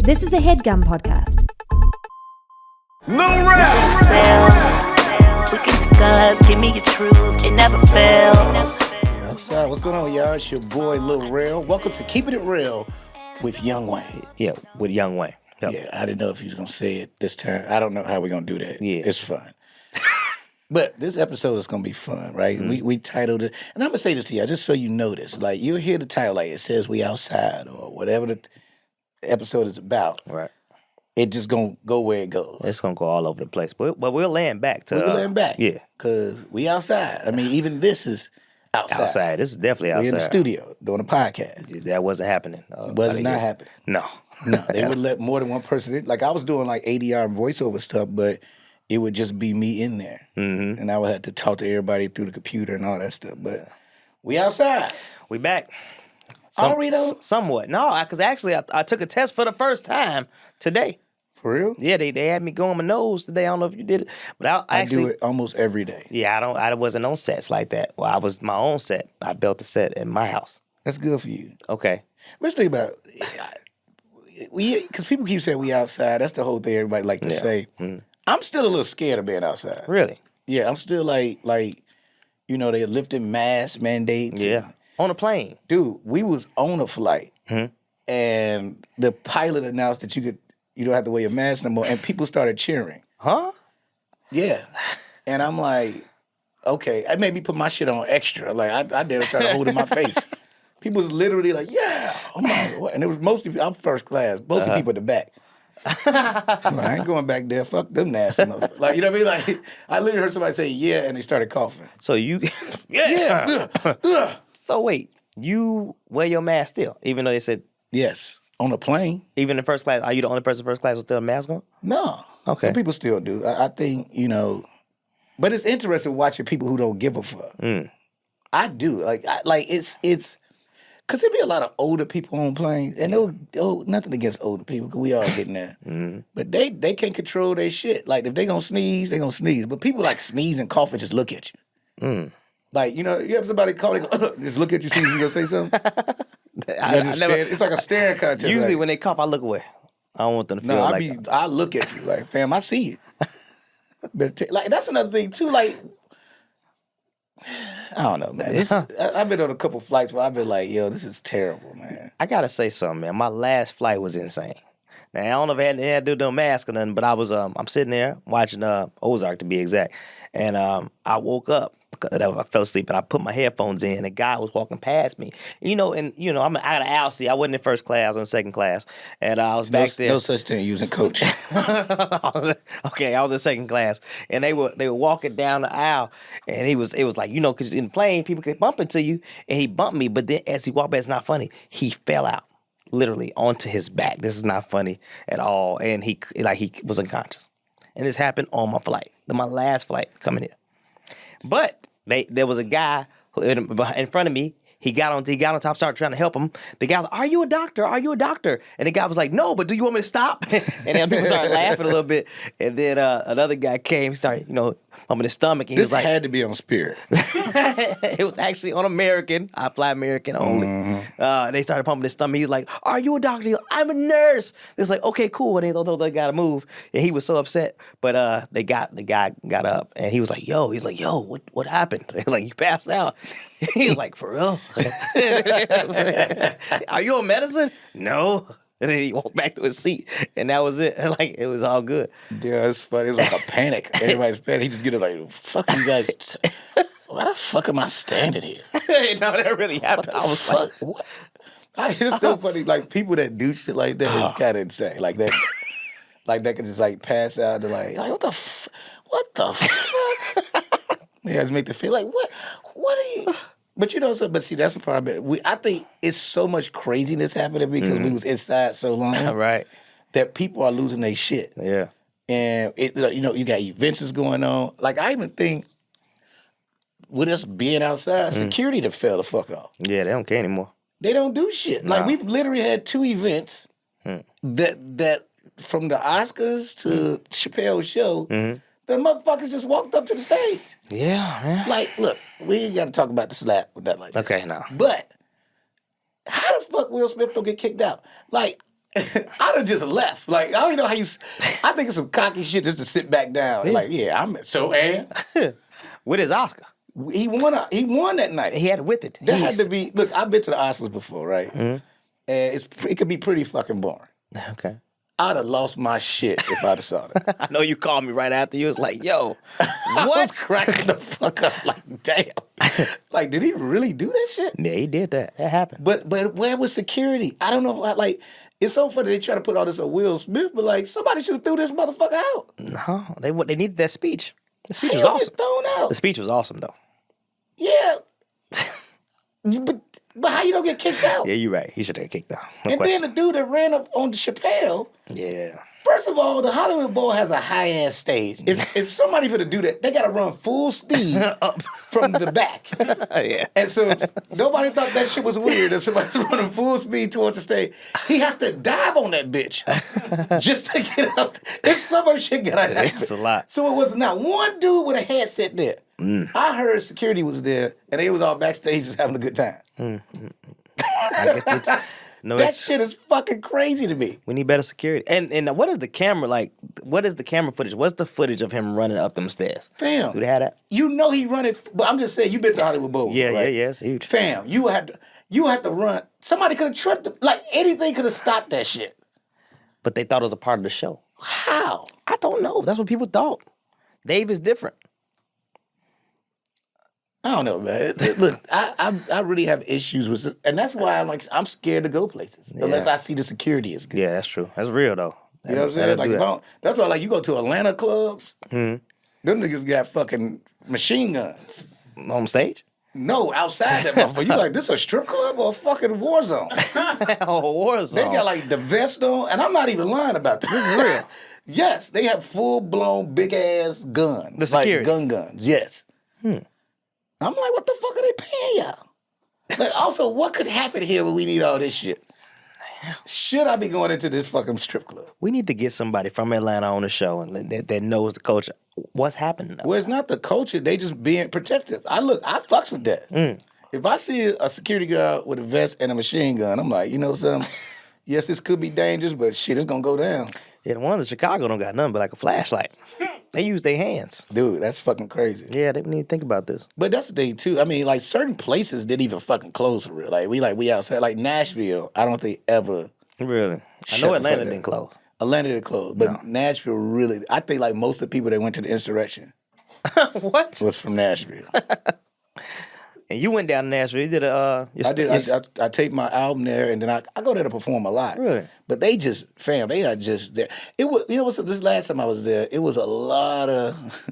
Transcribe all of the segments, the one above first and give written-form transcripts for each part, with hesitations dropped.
This is a Headgum podcast. No rap! We can discuss, give me your truths, it never fails. What's going on, y'all? It's your boy, Lil Real. Welcome to Keepin' It Real with Young Wayne. Yeah, with Young Wayne. Yep. Yeah, I didn't know if he was going to say it this time. I don't know how we're going to do that. Yeah. It's fun. But this episode is going to be fun, right? We titled it, and I'm going to say this to y'all just so you notice. Like, you'll hear the title, like it says we outside or whatever the episode is about. Right. It just going to go where it goes. It's going to go all over the place. But we'll land back to... We'll land back. Yeah. Because we outside. I mean, even this is outside. Outside. This is definitely outside. We're in the studio doing a podcast. That wasn't happening. It was not happening. No. No, they would let more than one person in. Like, I was doing like ADR and voiceover stuff, but it would just be me in there. Mm-hmm. And I would have to talk to everybody through the computer and all that stuff. But we outside. We back. Already though? Somewhat. No, because actually I took a test for the first time today. For real? Yeah, they had me go on my nose today. I don't know if you did it. But I actually do it almost every day. Yeah, I wasn't on sets like that. Well, I was my own set. I built a set in my house. That's good for you. Okay. Let's think about because people keep saying we outside. That's the whole thing everybody like to say. Mm-hmm. I'm still a little scared of being outside. Really? Yeah, I'm still like they're lifting mask mandates. Yeah. On a plane. Dude, we was on a flight and the pilot announced that you don't have to wear your mask no more, and people started cheering. Huh? Yeah. And I'm like, okay. It made me put my shit on extra. Like, I dare try to hold it in my face. People was literally like, yeah. Oh my, what? And it was mostly, I'm first class, mostly people at the back. I ain't going back there. Fuck them nasty motherfuckers. Like, you know what I mean? Like, I literally heard somebody say, yeah, and they started coughing. So you, Yeah. So wait, you wear your mask still, even though they said... Yes. On a plane. Even in first class, are you the only person in first class with the mask on? No. Okay. Some people still do. I think, but it's interesting watching people who don't give a fuck. I do. It's because there be a lot of older people on planes, and nothing against older people, because we all getting there. But they can't control their shit. Like, if they gonna sneeze, they gonna sneeze. But people like sneeze and cough and just look at you. Like, you have somebody call, they go, just look at you, see if you gonna say something. It's like a staring contest. Usually like, when they cough, I look away. I don't want them to feel I look at you like, fam, I see you. But that's another thing too. Like, I don't know, man. I've been on a couple flights where I've been like, yo, this is terrible, man. I gotta say something, man. My last flight was insane. Now, I don't know if it had to do no mask or nothing, but I was I'm sitting there watching Ozark, to be exact, and I woke up. I fell asleep and I put my headphones in, and a guy was walking past me. I'm out of aisle seat. I wasn't in first class, I was in second class, and I was back there. No such thing using coach. Okay, I was in second class, and they were walking down the aisle, and it was like, because in the plane people keep bumping to you, and he bumped me, but then as he walked back, it's not funny, he fell out literally onto his back. This is not funny at all, and he was unconscious, and this happened on my flight, my last flight coming here. But there was a guy who in front of me. He got on top, started trying to help him. The guy was, "Are you a doctor? Are you a doctor?" And the guy was like, "No, but do you want me to stop?" And then people started laughing a little bit. And then another guy came, started, pumping his stomach. And he was like, had to be on Spirit. It was actually on American. I fly American only. They started pumping his stomach. He was like, "Are you a doctor?" He was, "I'm a nurse." It was like, "Okay, cool." And they told the guy to move. And he was so upset. But the guy got up, and he was like, "Yo," what happened? They was like, "You passed out." He was like, "For real?" "Are you on medicine?" "No." And then he walked back to his seat, and that was it. Like, it was all good. Yeah, it's funny. It was like a panic. Everybody's panic. He just get it like, "Fuck you guys. Why the fuck am I standing here?" No, that really happened. I was like, what? It's so funny. Like, people that do shit like that is kind of insane. Like that, could just like pass out. They're like, what the fuck? They just make them feel like, what are you? But but see, that's the part of it. I think it's so much craziness happening because we was inside so long, right? That people are losing their shit. Yeah, and you got events is going on. Like, I even think with us being outside, security to fell the fuck off. Yeah, they don't care anymore. They don't do shit. Like, we've literally had 2 events that from the Oscars to Chappelle's show. The motherfuckers just walked up to the stage. Yeah, man. Like, look, we ain't got to talk about the slap with that like that. Okay, no. But how the fuck Will Smith don't get kicked out? Like, I'd have just left. Like, I don't even know how you. I think it's some cocky shit just to sit back down. Yeah. Like, yeah, I'm so and With his Oscar. he won that night. He had it with it. That had to be. Look, I've been to the Oscars before, right? And it could be pretty fucking boring. Okay. I'd have lost my shit if I'd have saw that. I know you called me right after. You was like, yo, I what? was cracking the fuck up. Like, damn. Like, did he really do that shit? Yeah, he did that. That happened. But where was security? I don't know. Like, it's so funny they try to put all this on Will Smith, but like somebody should have threw this motherfucker out. No, they needed that speech. The speech was How you awesome. get thrown out? The speech was awesome though. Yeah. but how you don't get kicked out? Yeah, you're right. He should have kicked out. No And question. then the dude that ran up on Chappelle. Yeah. First of all, the Hollywood Bowl has a high ass stage. If somebody for to do that, they gotta run full speed from the back. Yeah. And so if nobody thought that shit was weird that somebody's running full speed towards the stage. He has to dive on that bitch just to get up. It's so much shit gotta happen. It's a lot. So it was not one dude with a headset there. I heard security was there and they was all backstage just having a good time. I guess That shit is fucking crazy to me. we need better security. And what is the camera like? What is the camera footage? What's the footage of him running up them stairs? Fam. Do they have that? You know he running, but I'm just saying, you've been to Hollywood Bowl. Yeah, right? yeah, it's huge. Fam, you had to run. Somebody could have tripped him. Like, anything could have stopped that shit. But they thought it was a part of the show. How? I don't know. That's what people thought. Dave is different. I don't know, man. Look, I really have issues with it. And that's why I'm scared to go places. Unless I see the security is good. Yeah, that's true. That's real though. You know what I'm saying? Like, that's why, like, you go to Atlanta clubs, them niggas got fucking machine guns. On stage? No, outside that motherfucker. You like, this a strip club or a fucking war zone? Oh, war zone. They got like the vest on, and I'm not even lying about this. This is real. Yes, they have full-blown big-ass guns. The security. Like guns, yes. I'm like, what the fuck are they paying y'all? Like, also, what could happen here when we need all this shit? Should I be going into this fucking strip club? We need to get somebody from Atlanta on the show and that knows the culture. What's happening? Well, it's not the culture. They just being protective. I fucks with that. If I see a security guard with a vest and a machine gun, I'm like, you know something? Yes, this could be dangerous, but shit, it's gonna go down. Yeah, the ones in Chicago don't got nothing but like a flashlight. They use their hands. Dude, that's fucking crazy. Yeah, they need to think about this. But that's the thing too. I mean, like certain places didn't even fucking close for real. We outside. Like Nashville, I don't think ever. Really? I Shut know the Atlanta fuck up. didn't close. Atlanta didn't close, but Nashville really. I think like most of the people that went to the insurrection What? was from Nashville. And you went down to Nashville. You did I did. I taped my album there, and then I go there to perform a lot. Really? But they just, fam, they are just there. It was, you know what's this last time I was there, it was a lot of.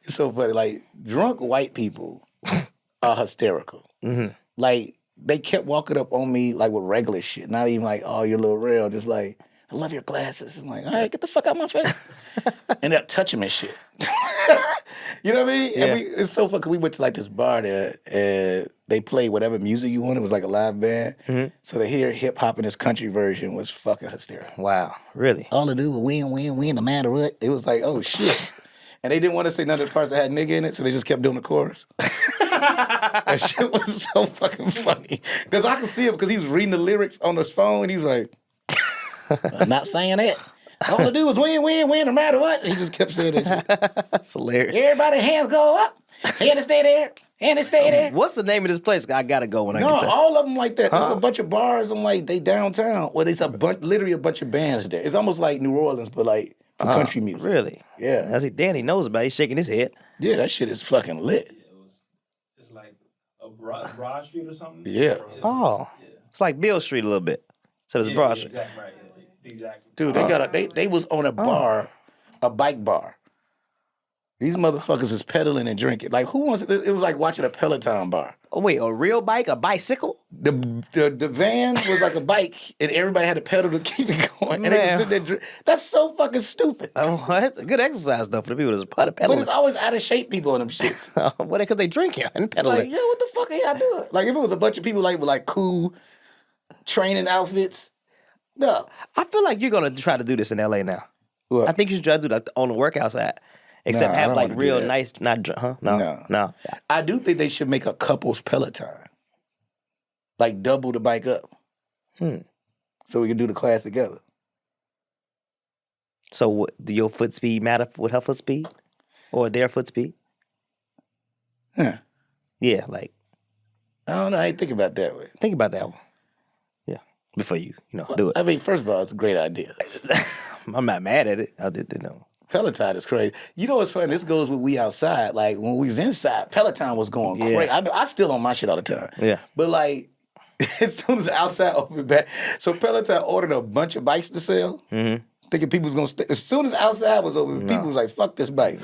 It's so funny. Like drunk white people are hysterical. Like they kept walking up on me like with regular shit, not even like, oh, you're a little real, just like, I love your glasses. I'm like, all right, get the fuck out my face. And they're touching me shit. You know what I mean? Yeah. And it's so fucking. We went to like this bar there, and they played whatever music you wanted. It was like a live band. So to hear hip hop in this country version was fucking hysterical. Wow, really? All they do was win, no matter what. It was like, oh shit. And they didn't want to say none of the parts that had nigga in it, so they just kept doing the chorus. That shit was so fucking funny. Because I could see him, because he was reading the lyrics on his phone, and he was like, I'm not saying that. All they do is win, no matter what. And he just kept saying that shit. That's hilarious. Everybody hands go up. Hand to stay there. Hand to stay there. What's the name of this place? I gotta go when I No, get there. all of them like that. There's a bunch of bars. I'm like, they downtown. Well, there's literally a bunch of bands there. It's almost like New Orleans, but like for country music. Really? Yeah. I see Danny knows about it. He's shaking his head. Yeah, that shit is fucking lit. It's like a Broad Street or something. Yeah. Oh. It's like Bill Street a little bit. So it's Broad Street. Exactly right. Exactly. Dude, they was on a bar, a bike bar. These motherfuckers is pedaling and drinking. Like, who wants it? It was like watching a Pellet Time bar. Oh, wait, a real bike? A bicycle? The van was like a bike, and everybody had to pedal to keep it going. And they just sit there drink. That's so fucking stupid. Oh, what? Good exercise, though, for the people that's But pedaling. it's always out of shape people on them shits. Well, because they drinking and pedaling. Like, yo, what the fuck are y'all doing? Like, if it was a bunch of people like with like cool training outfits, no. I feel like you're going to try to do this in L.A. now. What? I think you should try to do that on the workout side. Except Nah, I have don't like wanna do real that. nice, not, No. No. I do think they should make a couple's Pellet Time. Like double the bike up. so we could do the class together. So do your foot speed matter with her foot speed? Or their foot speed? Huh. Yeah, like, I don't know. I ain't think about that way. think about that one. Yeah, before you do it. I mean, first of all, it's a great idea. I'm not mad at it. I did know. Pellet Time is crazy. You know what's funny? This goes with we outside. Like, when we was inside, Pellet Time was going crazy. I still on my shit all the time. Yeah. But, like, as soon as the outside opened back, so Pellet Time ordered a bunch of bikes to sell. Mm-hmm. Thinking people was gonna stay. As soon as outside was open, people was like, "Fuck this bike."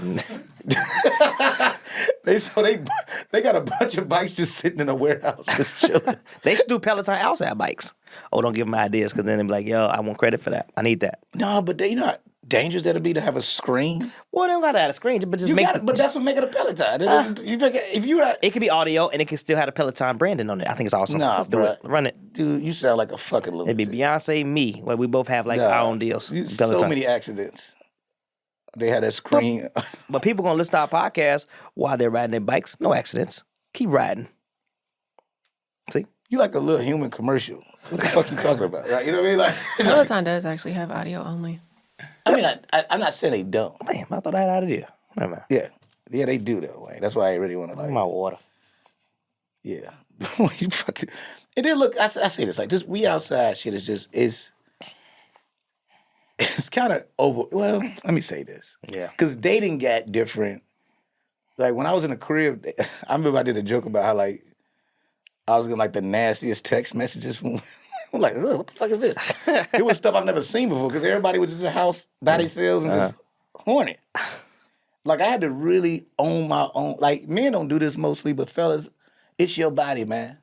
They got a bunch of bikes just sitting in a warehouse, just chilling. They should do Pellet Time outside bikes. Oh, don't give them ideas, because then they'll be like, yo, I want credit for that. I need that. No, but you know how dangerous that'd be to have a screen. Well, they don't gotta have a screen, but just But that's what make it a Pellet Time. You figure if you it could be audio and it can still have the Pellet Time branding on it. I think it's awesome. Nah, Let's do bro. it. Run it. Dude, you sound like a fucking little. It'd be Beyonce, me. Like, we both have like our own deals. So many accidents. They had that screen. But people gonna listen to our podcast while they're riding their bikes. No accidents. Keep riding. See? You like a little human commercial. What the fuck you talking about? Right? You know what I mean? Like, Peloton does actually have audio only. I mean, I'm not saying they don't. Damn, I thought I had an idea. Never mind. Yeah, they do that way. That's why I really want to like. My water. Yeah, you fucking. And then look, I say this like this. We outside shit is just it's kind of over. Well, let me say this. Yeah. Because dating got different. Like when I was in the crib, I remember I did a joke about how like I was getting like the nastiest text messages from. I'm like, ugh, what the fuck is this? It was stuff I've never seen before because everybody was just in the house by themselves and just horny. Like, I had to really own my own. Like, men don't do this mostly, but fellas, it's your body, man.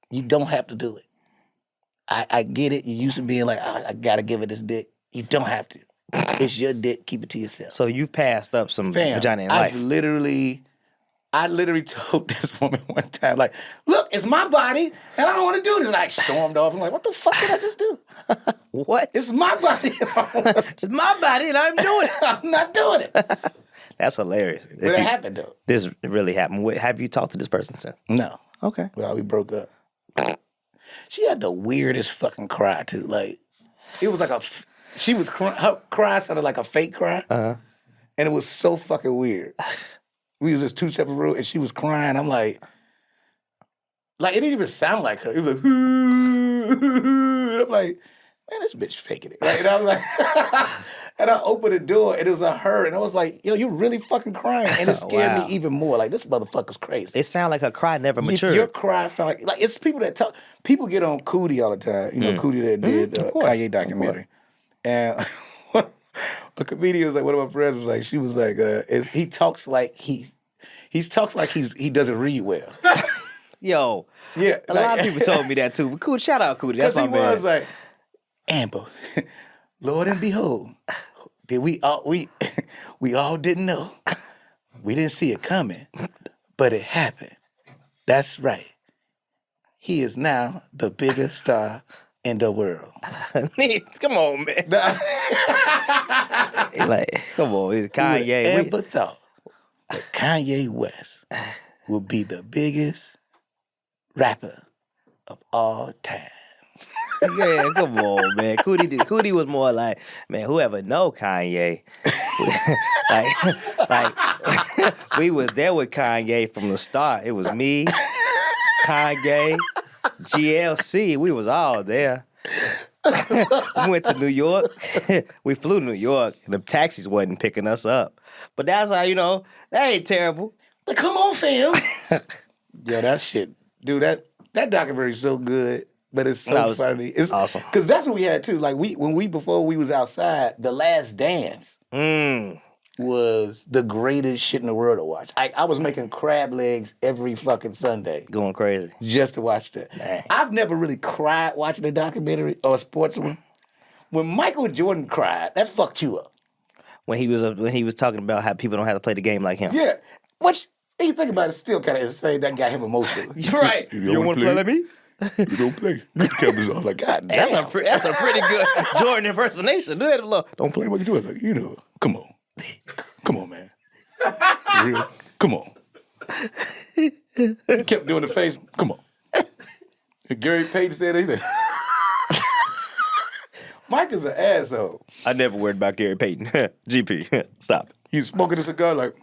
You don't have to do it. I get it. You used to being like, I got to give it this dick. You don't have to. It's your dick. Keep it to yourself. So you've passed up some vagina in life. I literally told this woman one time, like, look, it's my body, and I don't want to do this. And I stormed off. I'm like, what the fuck did I just do? What? It's my body. It's my body, and I'm doing it. I'm not doing it. That's hilarious. But it happened, though. This really happened. Have you talked to this person since? No. Okay. Well, we broke up. She had the weirdest fucking cry, too. Like, it was like she was crying. Her cry sounded like a fake cry. Uh-huh. And it was so fucking weird. We was just two separate rooms, and she was crying. I'm like, it didn't even sound like her. It was like, and I'm like, man, this bitch faking it. Right? And I was like, and I opened the door, and it was her, and I was like, yo, you really fucking crying. And it scared me even more. Like, this motherfucker's crazy. It sounded like her cry never matured. Your cry felt like it's people that talk. People get on Cootie all the time. You know, Cootie that did the Kanye documentary. And a comedian was like, one of my friends was like, she was like, he talks like he doesn't read well. Yo, yeah, a lot of people told me that too. But cool, shout out Cootie. That's my man. Because he was like, Amber, Lord and behold, did we all didn't know. We didn't see it coming, but it happened. That's right. He is now the biggest star in the world. Come on, man. Like, come on, it's Kanye. Who would ever thought that Kanye West would be the biggest rapper of all time? Yeah, come on, man. Cootie was more like, man, whoever know Kanye. like we was there with Kanye from the start. It was me, Kanye, GLC. We was all there. We went to New York. We flew to New York. The taxis wasn't picking us up. But that's how, that ain't terrible. But come on, fam. Yo, that shit. Dude, that documentary is so good. But it's so funny. It's awesome. Because that's what we had too. Like before we was outside, The Last Dance was the greatest shit in the world to watch. I was making crab legs every fucking Sunday. Going crazy. Just to watch that. Dang. I've never really cried watching a documentary or a sports one. When Michael Jordan cried, that fucked you up. When he was talking about how people don't have to play the game like him. Yeah. Which, when you think about it, still kind of insane. That got him emotional. You're right. You don't want to play like me? You don't play. The camera's off like, God damn. That's a pretty good Jordan impersonation. Do that alone. Don't play what you do. Like, come on. Come on, man. For real? Come on. He kept doing the face. Come on. And Gary Payton said, he said, Mike is an asshole. I never worried about Gary Payton. GP, stop. He's smoking a cigar like,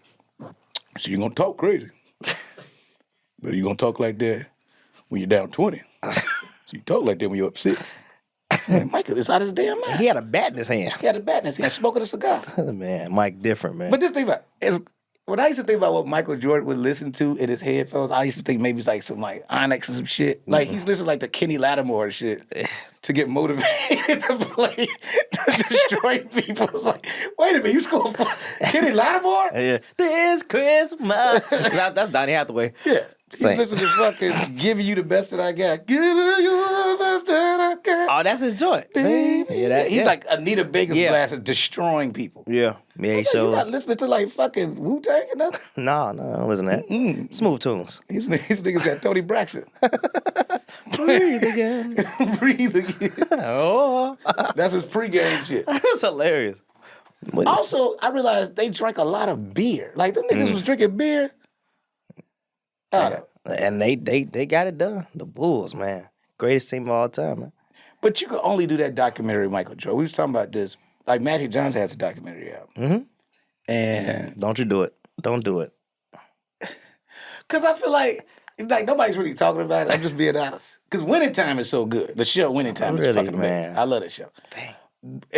so you gonna talk crazy. But you gonna talk like that when you're down 20. So you talk like that when you're up 6. Man, Mike is out of his damn mind. He had a bat in his hand. He had a bat in his hand, smoking a cigar. Man, Mike different, man. But this thing about when I used to think about what Michael Jordan would listen to in his headphones, I used to think maybe it's like some like Onyx or some shit. Like he's listening like to Kenny Lattimore and shit to get motivated to play to destroy people. It's like, wait a minute, you scored Kenny Lattimore? Yeah. This Christmas. That's Donny Hathaway. Yeah. He's Same. listening to fucking Giving You the Best That I Got. Giving You the Best That I Got. Oh, that's his joint. Baby. Yeah, He's like Anita Baker's blast of destroying people. Yeah, he You're showed. not listening to like fucking Wu-Tang or nothing? No, I don't listen to that. Smooth tunes. These niggas got Tony Braxton. Breathe again. Breathe again. Oh, That's his pregame shit. that's hilarious. Also, I realized they drank a lot of beer. Like, them niggas was drinking beer. And they got it done. The Bulls, man. Greatest team of all time, man. But you could only do that documentary, Michael Jordan. We was talking about this. Like, Magic Johnson has a documentary out. Mm-hmm. And... Don't you do it. Don't do it. Because I feel like nobody's really talking about it. I'm just being honest. Because Winning Time is so good. The show Winning Time is Really, fucking amazing. man. I love that show. Dang.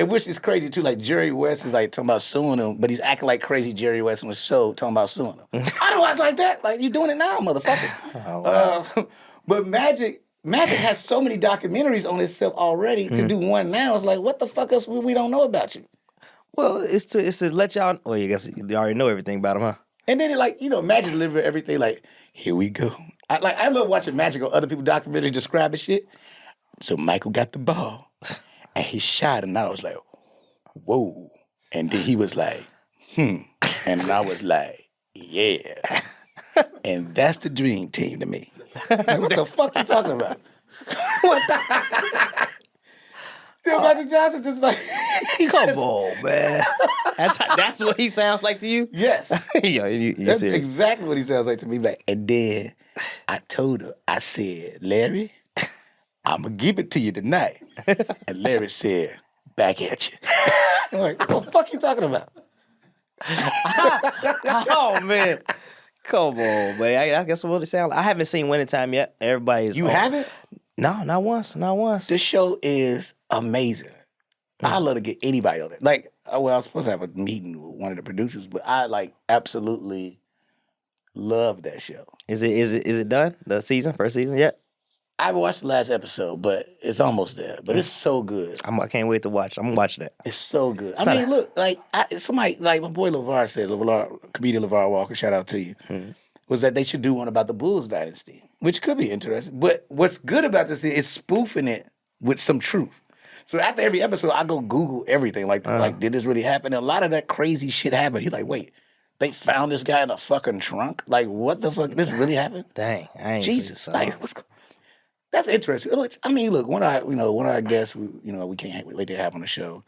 Which is crazy, too. Like, Jerry West is, like, talking about suing him, but he's acting like crazy Jerry West on the show talking about suing him. I don't act like that. Like, you doing it now, motherfucker. Oh, wow. But Magic has so many documentaries on itself already. To do one now, it's like, what the fuck else we don't know about you? Well, it's to let y'all. Well, I guess you already know everything about him, huh? And then, Magic deliver everything like, here we go. I love watching Magic or other people documentaries describing shit. So Michael got the ball. And he shot, and I was like, whoa. And then he was like, And I was like, yeah. And that's the dream team to me. Like, what the fuck you talking about? Magic Johnson just like... Come on, man. That's what he sounds like to you? Yes. Yeah, you That's serious. exactly what he sounds like to me. Like, and then I told her, I said, Larry, I'm going to give it to you tonight. And Larry said, back at you. I'm like, what the fuck you talking about? Oh, man. Come on, man. I guess what it sounds like. I haven't seen Winning Time yet. Everybody's. You haven't? No, not once. Not once. This show is amazing. I'd love to get anybody on it. Like, I was supposed to have a meeting with one of the producers, but I, like, absolutely love that show. Is it done? The first season yet? I haven't watched the last episode, but it's almost there. But it's so good. I can't wait to watch. I'm gonna watch that. It's so good. I mean, look, like somebody, like my boy LeVar said, comedian LeVar Walker, shout out to you, was that they should do one about the Bulls dynasty, which could be interesting. But what's good about this is spoofing it with some truth. So after every episode, I go Google everything. Like, did this really happen? And a lot of that crazy shit happened. He's like, wait, they found this guy in a fucking trunk? Like, what the fuck? This really happened? Dang, I ain't Jesus. seen Like, that's interesting. I mean, look, one of our guests, we can't wait to have on the show.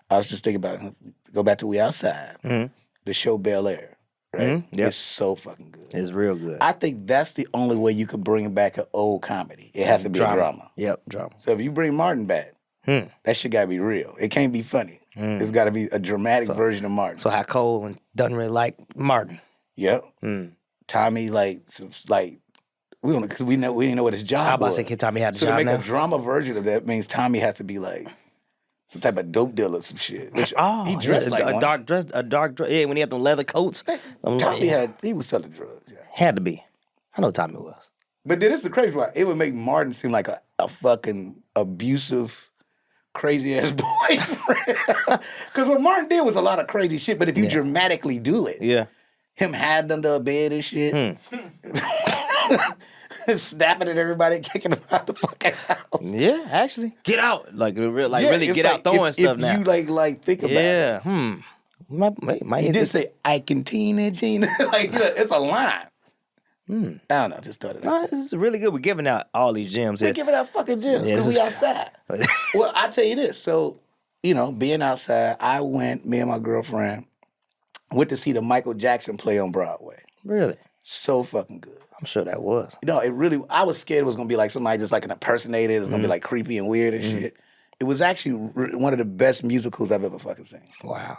I was just thinking about, go back to We Outside, the show Bel Air, right? Yep. It's so fucking good. It's real good. I think that's the only way you could bring back an old comedy. It has to be a drama. Yep, drama. So if you bring Martin back, that shit gotta be real. It can't be funny. It's gotta be a dramatic version of Martin. So how Cole and doesn't really like Martin. Yep. Tommy, we don't, because we didn't know what his job was. How about to say, kid Tommy had a So job to make now? a drama version of that means Tommy has to be like some type of dope dealer or some shit. Which he dressed like a one. dark dress. Yeah, when he had them leather coats. He was selling drugs. Yeah. Had to be. I know Tommy was. But then this is the crazy part. It would make Martin seem like a fucking abusive, crazy ass boyfriend. Because what Martin did was a lot of crazy shit. But if you dramatically do it, him hiding under a bed and shit. Snapping at everybody, kicking them out the fucking house. Yeah, actually. Get out. Really get out throwing stuff now. If you think about it. Might He did say, I can Tina. It's a line. I don't know, just thought of that. No, this is really good. We're giving out all these gems We're here. giving out fucking gems Yeah, because this we is- outside. Well, I'll tell you this. So, being outside, me and my girlfriend went to see the Michael Jackson play on Broadway. Really? So fucking good. I'm sure that was. It really, I was scared it was going to be like somebody just like an impersonator. It was going to be like creepy and weird and shit. It was actually one of the best musicals I've ever fucking seen. Wow.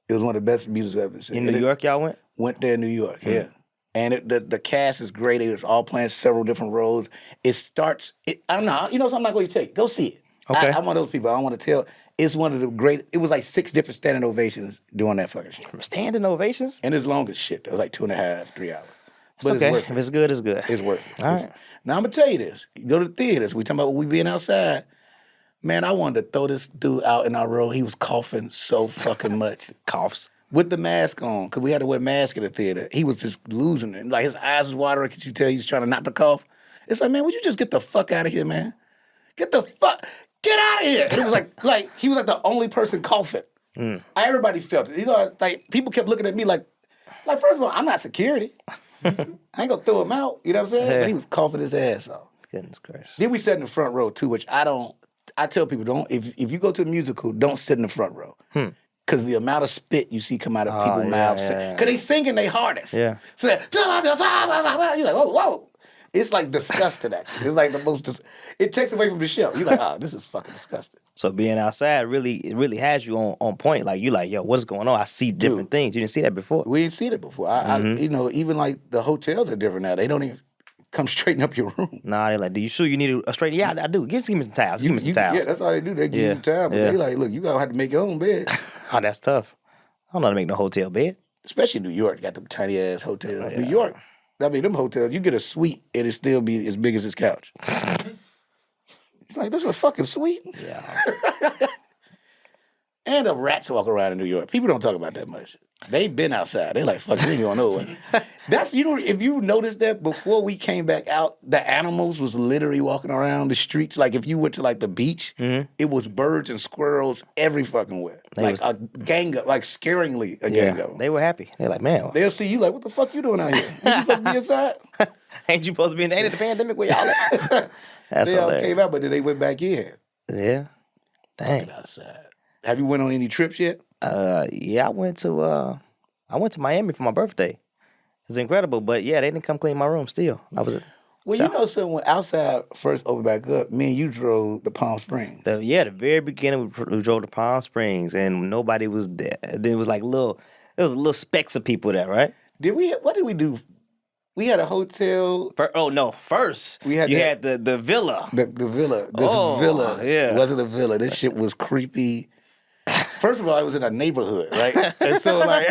It was one of the best musicals I've ever seen. In New York, y'all went? Went there in New York, yeah. And the cast is great. It was all playing several different roles. It starts, I'm not going to tell you. Go see it. Okay. I'm one of those people. I don't want to tell. It's one of the great, it was like 6 different standing ovations doing that fucking shit. Standing ovations? And it's long as shit. It was like 2.5, 3 hours. It's okay. If it's good, it's good. It's worth it. All right. Now, I'm going to tell you this. You go to the theaters. We talking about we being outside. Man, I wanted to throw this dude out in our row. He was coughing so fucking much. Coughs. With the mask on, because we had to wear masks in the theater. He was just losing it. Like, his eyes was watering. Could you tell he's trying to not to cough? It's like, man, would you just get the fuck out of here, man? Get out of here. And it was like he was like the only person coughing. Everybody felt it. You know, like, people kept looking at me like, first of all, I'm not security. I ain't gonna throw him out. You know what I'm saying? Yeah. But he was coughing his ass off. Goodness gracious. Then we sat in the front row too, which I tell people, don't, if you go to a musical, don't sit in the front row. Because the amount of spit you see come out of people's mouths. Because they singing their hardest. Yeah. So that, you're like, whoa. It's like disgusting, actually. It's like the most, it takes away from the show. You're like, oh, this is fucking disgusting. So being outside it really has you on point. Like, you like, yo, what's going on? I see different things. You didn't see that before. We ain't seen it before. I even like the hotels are different now. They don't even come straighten up your room. Nah, they're like, do you sure you need a straight? Yeah, I do. Give me some towels. Give me some towels. Yeah, that's all they do. They give you some towels. But they like, look, you gotta have to make your own bed. Oh, that's tough. I don't know how to make no hotel bed. Especially in New York, got them tiny ass hotels. New York, I mean, them hotels, you get a suite and it still be as big as this couch. It's like, that's a fucking suite. Yeah. And the rats walk around in New York. People don't talk about that much. They've been outside. They're like, fuck, we ain't going nowhere. That's, if you noticed that before we came back out, the animals was literally walking around the streets. Like, if you went to, like, the beach, it was birds and squirrels every fucking where. A gang of, like, scaringly a gang of them. They were happy. They're like, man. They'll see you like, what the fuck you doing out here? Ain't you supposed to be inside? Ain't you supposed to be in the end of the pandemic where y'all at? That's they all hilarious. came out, but then they went back in. Yeah. Dang. Outside. Have you went on any trips yet? Yeah, I went to Miami for my birthday. It was incredible, but yeah, they didn't come clean my room still. Well, you know something, when outside first opened back up, me and you drove to Palm Springs. The very beginning, we drove to Palm Springs, and nobody was there. Then it was like little specks of people there, right? What did we do? We had a hotel. First you had the villa. The villa. This villa wasn't a villa. This shit was creepy. First of all, it was in a neighborhood, right? And so, like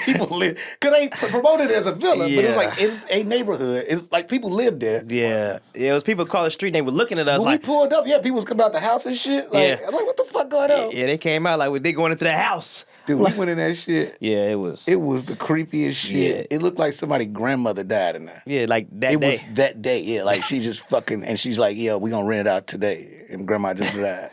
people live, because they promoted it as a villa, but it was like in a neighborhood. It's like people lived there. Yeah. It was people across the street, and they were looking at us when like. we pulled up, people was coming out the house and shit. Like, I'm like, what the fuck going on? Yeah, they came out like, they going into the house. Dude, we went in that shit. Yeah, it was. It was the creepiest shit. Yeah. It looked like somebody's grandmother died in there. Yeah, like that day. It was that day, yeah. Like, she just fucking, and she's like, yeah, we gonna rent it out today. And grandma just died.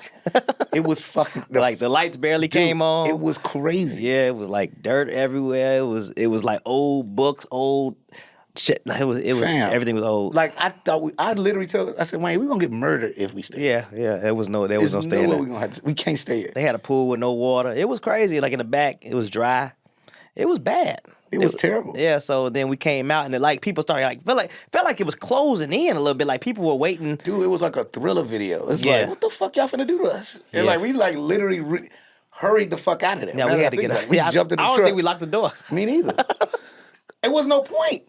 It was fucking. Like, the lights barely came on. It was crazy. Yeah, it was like dirt everywhere. It was like old books, old shit. It was Fam, everything was old. Like, I literally told, I said, Wayne, we're gonna get murdered if we stay. Yeah. There was no staying there. We can't stay here. They had a pool with no water. It was crazy. Like, in the back, it was dry. It was bad. It was terrible. Yeah, so then we came out, and people started felt like it was closing in a little bit. Like, people were waiting. Dude, it was like a Thriller video. It's like, what the fuck y'all finna do to us? And like, we like literally hurried the fuck out of there. Yeah, we had to get out. We jumped in the truck. I don't think we locked the door. Me neither. It was no point.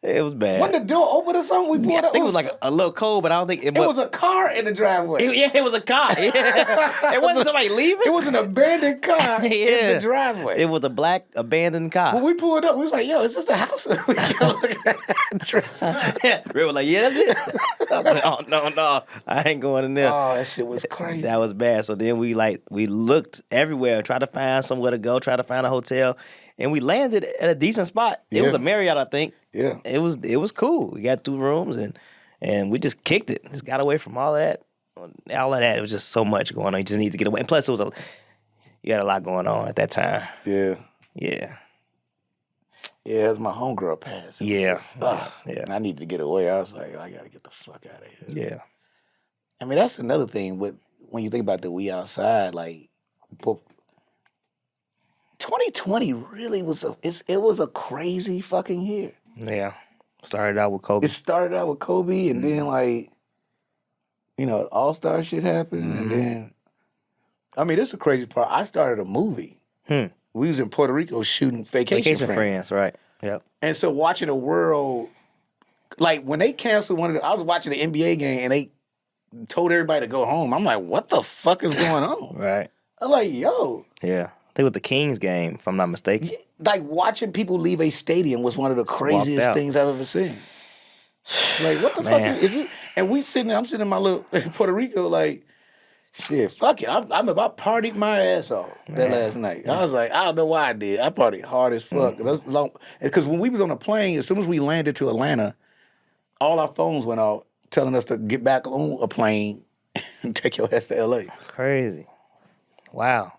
It was bad. When the door opened or something, we pulled up. I think it was like a little cold, but I don't think it was a car in the driveway. It was a car. Yeah. It wasn't somebody leaving. It was an abandoned car in the driveway. It was a black abandoned car. When we pulled up, we was like, yo, is this the house? We kept looking at the address. Ray was like, yeah, that's it. I was like, oh, no, I ain't going in there. Oh, that shit was crazy. That was bad. So then we looked everywhere, tried to find somewhere to go, tried to find a hotel. And we landed at a decent spot. It was a Marriott, I think. Yeah. It was cool. We got 2 rooms and we just kicked it. Just got away from all of that. All of that. It was just so much going on. You just need to get away. And plus, you had a lot going on at that time. Yeah. Yeah. Yeah, it was my homegirl passed. Yeah. And I needed to get away. I was like, I got to get the fuck out of here. Yeah. I mean, that's another thing when you think about the we outside, like, 2020 really was a crazy fucking year. Yeah. Started out with Kobe. It started out with Kobe, and then like All-Star shit happened, and then, I mean, this is the crazy part. I started a movie. We was in Puerto Rico shooting Vacation Friends. Right. Yep. And so watching the world, like when they canceled I was watching the NBA game, and they told everybody to go home. I'm like, what the fuck is going on? Right. I'm like, yo. Yeah. I think with the Kings game, if I'm not mistaken. Like watching people leave a stadium was one of the craziest things I've ever seen. Like, what the fuck is it? And I'm sitting in my little Puerto Rico, like, shit, fuck it. I partied my ass off that last night. I was like, I don't know why I did. I partied hard as fuck. Because when we was on a plane, as soon as we landed to Atlanta, all our phones went off telling us to get back on a plane and take your ass to L.A. Crazy. Wow.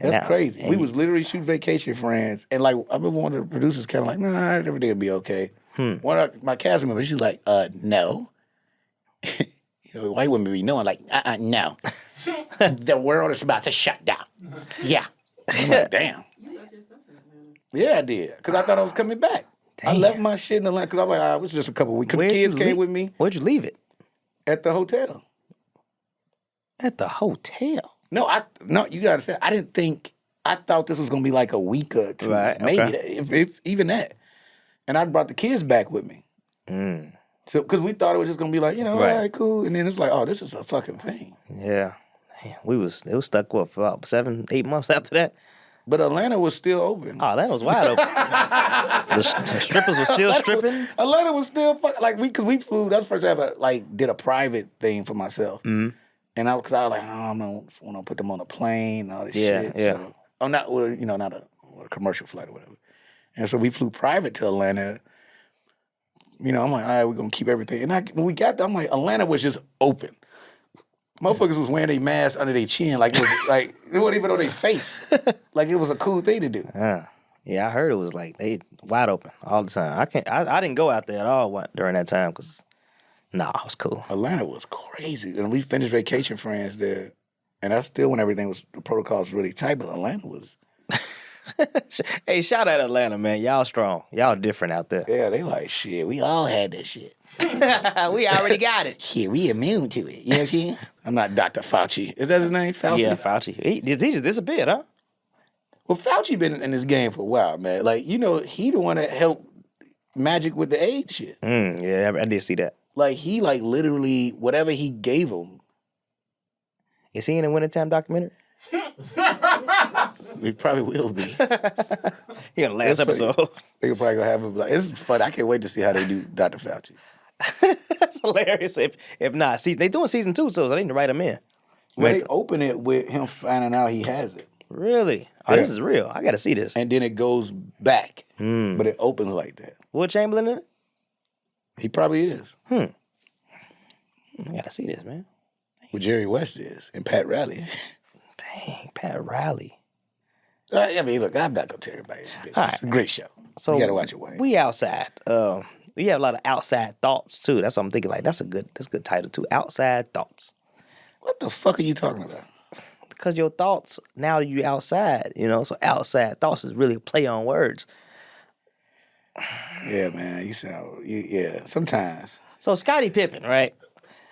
That's crazy. We was literally shooting Vacation Friends, and like I remember one of the producers kind of like, nah, everything will be okay. One of my cast members, she's like, no. White women be knowing, like, no. The world is about to shut down. Yeah. I'm like, damn. Yeah, I did. Because I thought I was coming back. Damn. I left my shit in Atlanta because I'm like, it was just a couple weeks. Because the kids came with me. Where'd you leave it? At the hotel. At the hotel? No, you got to say, I thought this was going to be like a week or two. Right. Maybe, okay. if even that. And I brought the kids back with me. So, because we thought it was just going to be like, all right, cool. And then it's like, oh, this is a fucking thing. Yeah. Man, it was stuck, for about 7-8 months after that? But Atlanta was still open. Oh, Atlanta was wide open. the strippers were still stripping? Atlanta was still because we flew, that was the first time I did a private thing for myself. Mm-hmm. And I was like, I don't want to put them on a plane and all this shit. Yeah. So, not a commercial flight or whatever. And so we flew private to Atlanta. I'm like, all right, we're going to keep everything. And when we got there, I'm like, Atlanta was just open. Motherfuckers was wearing their masks under their chin. Like, it wasn't even on their face. Like, it was a cool thing to do. Yeah, I heard it was like, they wide open all the time. I didn't go out there at all during that time because, it was cool. Atlanta was crazy. And we finished Vacation Friends there. And that's still when the protocols was really tight, but Atlanta was... Hey, shout out Atlanta, man. Y'all strong. Y'all different out there. Yeah, they like, shit, we all had that shit. We already got it. Shit, we immune to it. You know what I'm saying? I'm not Dr. Fauci. Is that his name? Fauci? Yeah, Fauci. He just disappeared, huh? Well, Fauci been in this game for a while, man. Like, he the one that helped Magic with the AIDS shit. Yeah, I did see that. Like, he literally, whatever he gave him. Is he in the Wintertime documentary? He probably will be. He on the last episode. They're probably gonna have him. It's fun. I can't wait to see how they do Dr. Fauci. That's hilarious. If not, they doing season 2, so I need to write him in. Well, they open it with him finding out he has it. Really? Oh, This is real. I got to see this. And then it goes back, but it opens like that. Will Chamberlain in it? He probably is. I got to see this, man. Well, Jerry West is, and Pat Riley. Dang, Pat Riley. I mean, look, I'm not gonna tell everybody. It's a great show. So you gotta watch it, Wayne. We outside. We have a lot of outside thoughts too. That's what I'm thinking. Like that's a good title too. Outside thoughts. What the fuck are you talking about? Because your thoughts now you outside. So outside thoughts is really a play on words. Yeah, man. Yeah. Sometimes. So Scottie Pippen, right?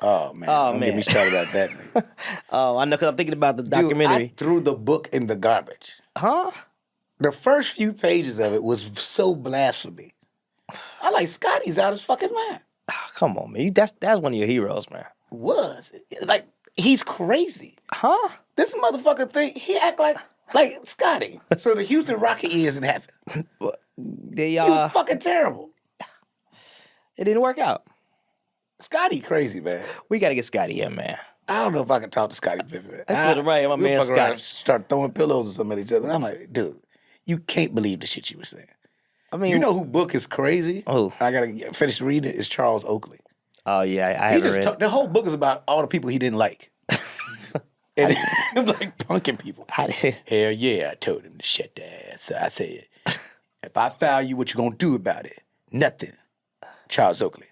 Oh man! Don't get me started about that. I know because I'm thinking about the documentary. Dude, I threw the book in the garbage. Huh? The first few pages of it was so blasphemy. I like Scottie's out his fucking mind. Oh, come on, man. That's one of your heroes, man. Like he's crazy. Huh? This motherfucker he act like Scottie. So the Houston Rocket years in heaven. He was fucking terrible. It didn't work out. Scottie crazy, man. We got to get Scottie here, man. I don't know if I can talk to Scottie Pippen. That's right, my man Scottie. Start throwing pillows or something at each other. I'm like, dude, you can't believe the shit you were saying. I mean, you know who book is crazy? Oh, I gotta finish reading it. Is Charles Oakley. Oh yeah, I haven't read. The whole book is about all the people he didn't like, and like punking people. Hell yeah, I told him to shut their ass. So I said, if I foul you, what you gonna do about it? Nothing. Charles Oakley.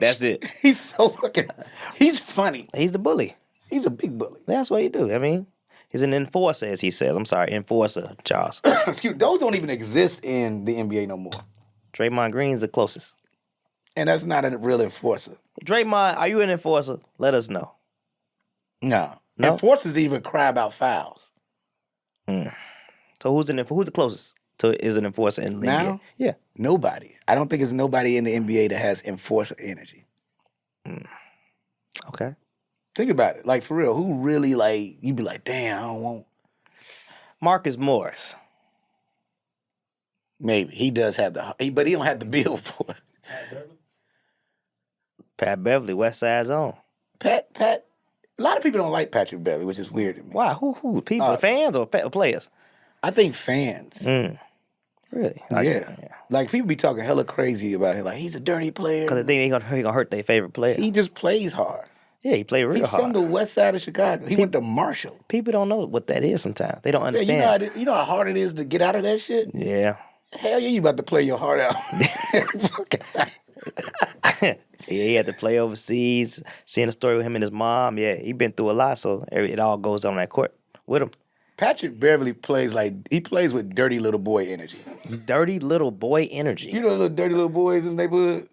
That's it. He's so fucking. He's funny. He's the bully. He's a big bully. That's what he do. I mean, he's an enforcer, as he says. I'm sorry, enforcer, Charles. Excuse me. Those don't even exist in the NBA no more. Draymond Green's the closest. And that's not a real enforcer. Draymond, are you an enforcer? Let us know. No. No? Enforcers even cry about fouls. So who's the closest to is an enforcer in the Now? NBA? Yeah. Nobody. I don't think there's nobody in the NBA that has enforcer energy. Okay. Think about it. Like, for real, who really, like, you'd be like, damn, I don't want. Marcus Morris. Maybe. He does have but he don't have the bill for it. Pat Beverley, West Side's own. Pat, a lot of people don't like Patrick Beverley, which is weird to me. Why? Who? People, fans or players? I think fans. Really? Yeah. Like, people be talking hella crazy about him. Like, he's a dirty player. Because they think he gonna hurt their favorite player. He just plays hard. Yeah, he played real He's hard. from the west side of Chicago. He went to Marshall. People don't know what that is sometimes. They don't Yeah, understand. you know how hard it is to get out of that shit? Yeah. Hell yeah, you about to play your heart out. Yeah, he had to play overseas. Seeing the story with him and his mom. Yeah, he been through a lot, so it all goes on that court with him. Patrick Beverley plays with dirty little boy energy. Dirty little boy energy. You know the little dirty little boys in the neighborhood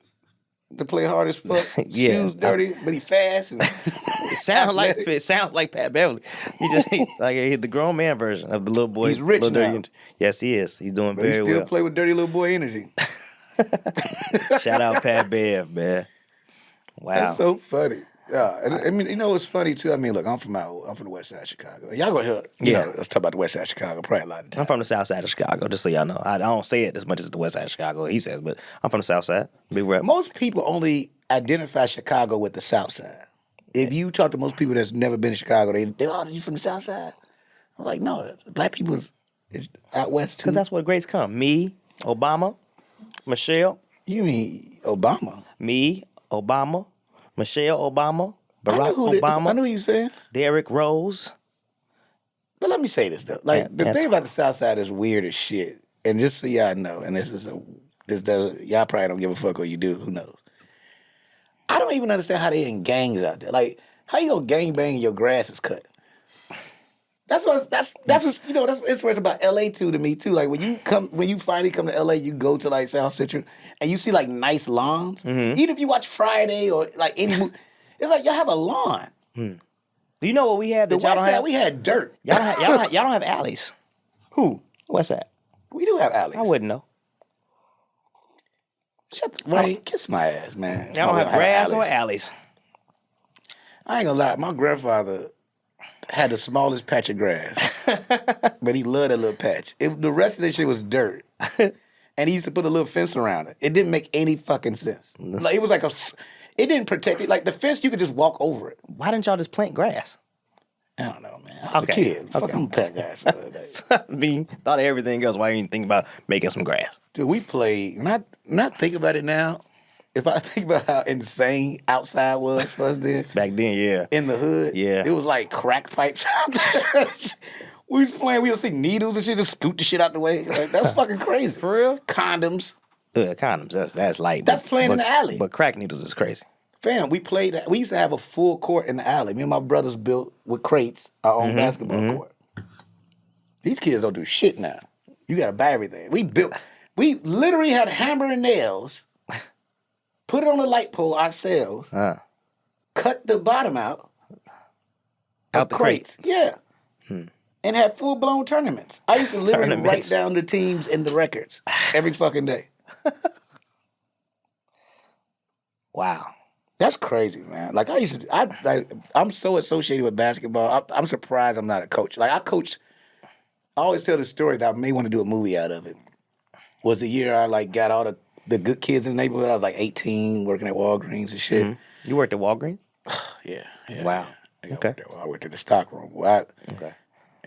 that play hard as fuck? Yeah. Shoes dirty, but he fast. And It sounds like Pat Beverley. He the grown man version of the little boy. He's rich little now. dirty. Yes, he is. He's doing but he very still well. play with dirty little boy energy. Shout out Pat Bev, man. Wow. That's so funny. Yeah, I mean, you know what's funny too? I mean, look, I'm from the west side of Chicago. Y'all gonna hear, let's talk about the west side of Chicago probably a lot of times. I'm from the south side of Chicago, just so y'all know. I don't say it as much as the west side of Chicago, he says, but I'm from the south side. Big rep. Most people only identify Chicago with the south side. If you talk to most people that's never been to Chicago, they oh, you from the south side? I'm like, no, black people is out west too. Because that's where greats come. Me, Obama, Michelle. You mean Obama? Me, Obama, Michelle Obama, I Barack know Obama, I know what you're saying. Derrick Rose. But let me say this though. Like the thing about the South Side is weird as shit. And just so y'all know, and y'all probably don't give a fuck or you do, who knows. I don't even understand how they in gangs out there. Like, how you gonna gang bang and your grass is cut? That's what's you know, that's what's about LA too to me too. Like when you finally come to LA, you go to like South Central and you see like nice lawns. Mm-hmm. Even if you watch Friday or like any movie, it's like y'all have a lawn. Do you know what we have The that y'all West don't Side, have? we had dirt. Y'all don't have alleys. Who? What's that? We do have alleys. I wouldn't know. Wait, kiss my ass, man. Y'all don't have grass or alleys. alleys. I ain't gonna lie, my grandfather had the smallest patch of grass, but he loved that little patch. The rest of that shit was dirt, and he used to put a little fence around it. It didn't make any fucking sense. Like it was like it didn't protect it. Like the fence, you could just walk over it. Why didn't y'all just plant grass? I don't know, man. I was a Okay. kid. Fucking plant grass. I mean, thought of everything else. Why you didn't think about making some grass? Dude, we played. Not think about it now. If I think about how insane outside was for us then. Back then, yeah. In the hood, Yeah. it was like crack pipes. We was playing, we would see needles and shit, just scoot the shit out the way. Like, that's fucking crazy. For real? Condoms. Condoms, that's light. That's playing in the alley. But crack needles is crazy. Fam, we played that. We used to have a full court in the alley. Me and my brothers built with crates our own basketball court. These kids don't do shit now. You gotta buy everything. We literally had a hammer and nails, put it on a light pole ourselves, cut the bottom out Out of the crates. crates. Yeah. And had full-blown tournaments. I used to literally write Tournaments. down the teams and the records every fucking day. Wow. That's crazy, man. Like I'm so associated with basketball. I'm surprised I'm not a coach. Like I always tell the story that I may want to do a movie out of it. Was the year I like got all the good kids in the neighborhood. I was like 18, working at Walgreens and shit. You worked at Walgreens? Yeah. Wow. Yeah, Okay. I worked at the stock room.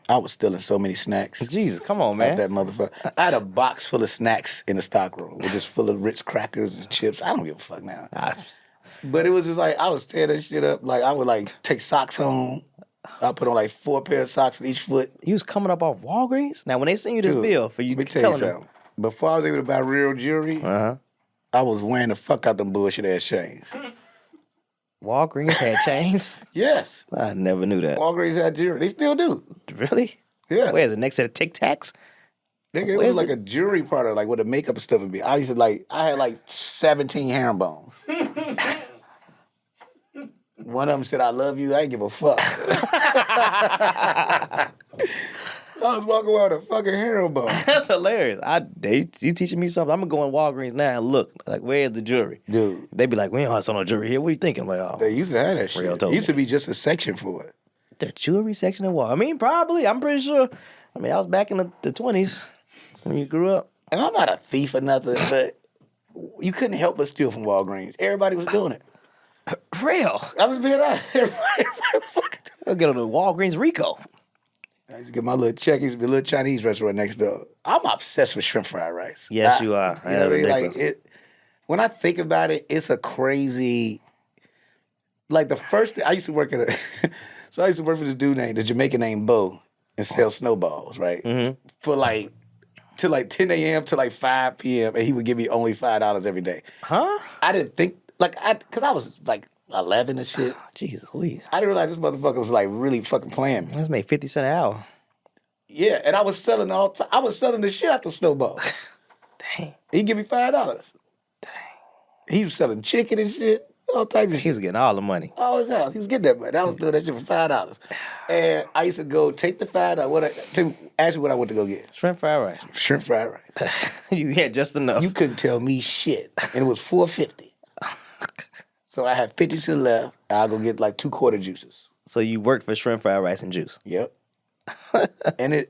I was stealing so many snacks. Jesus, come on, Out man. that motherfucker. I had a box full of snacks in the stock room, just full of Ritz crackers and chips. I don't give a fuck now. But it was just like I was tearing that shit up. Like I would like take socks home. I put on like 4 pair of socks on each foot. You was coming up off Walgreens? Now, when they send you this Dude, bill for you let me tell telling you them. something. Before I was able to buy real jewelry, I was wearing the fuck out them bullshit ass chains. Walgreens had chains? Yes. I never knew that. Walgreens had jewelry. They still do. Really? Yeah. Where is it? Next to the Tic Tacs? Nigga, it was like a jewelry part of like where the makeup and stuff would be. I had like 17 herringbones. One of them said, "I love you." I ain't give a fuck. I was walking around with a fucking herringbone. That's hilarious. You teaching me something. I'm gonna go in Walgreens now and look. Like, where's the jewelry? Dude. They be like, we don't have no jewelry here. What are you thinking? I'm like, oh, They used to have that shit. Real It told used to me. be just a section for it. The jewelry section of Walgreens. I mean, probably. I'm pretty sure. I mean, I was back in the 20s when you grew up. And I'm not a thief or nothing, but you couldn't help but steal from Walgreens. Everybody was doing it. Real. I was being honest. Everybody fucking I'll get on the Walgreens Rico. I used to get my little check. Used to be a little Chinese restaurant next door. I'm obsessed with shrimp fried rice. Yes, you are. You know what I mean? Like when I think about it, it's a crazy. Like the first thing I used to work at so I used to work for this dude named the Jamaican named Bo and sell snowballs, right? Mm-hmm. For till 10 a.m. to 5 p.m. and he would give me only $5 every day. Huh? I didn't think because I was 11 and shit. Jesus, please. I didn't realize this motherfucker was really fucking playing me. Let's make 50 cents an hour. Yeah, and I was selling I was selling the shit out the snowballs. Dang. He'd give me $5. Dang. He was selling chicken and shit, all types of He shit. was getting all the money. All his house. He was getting that money. I was doing that shit for $5. And I used to go take the $5. Actually, what I went to go get. Shrimp fried rice. Shrimp fried rice. You had just enough. You couldn't tell me shit. And it was $4.50. So I had 50 cents left. I'll go get 2 quarter juices. So you worked for shrimp fried rice and juice. Yep. And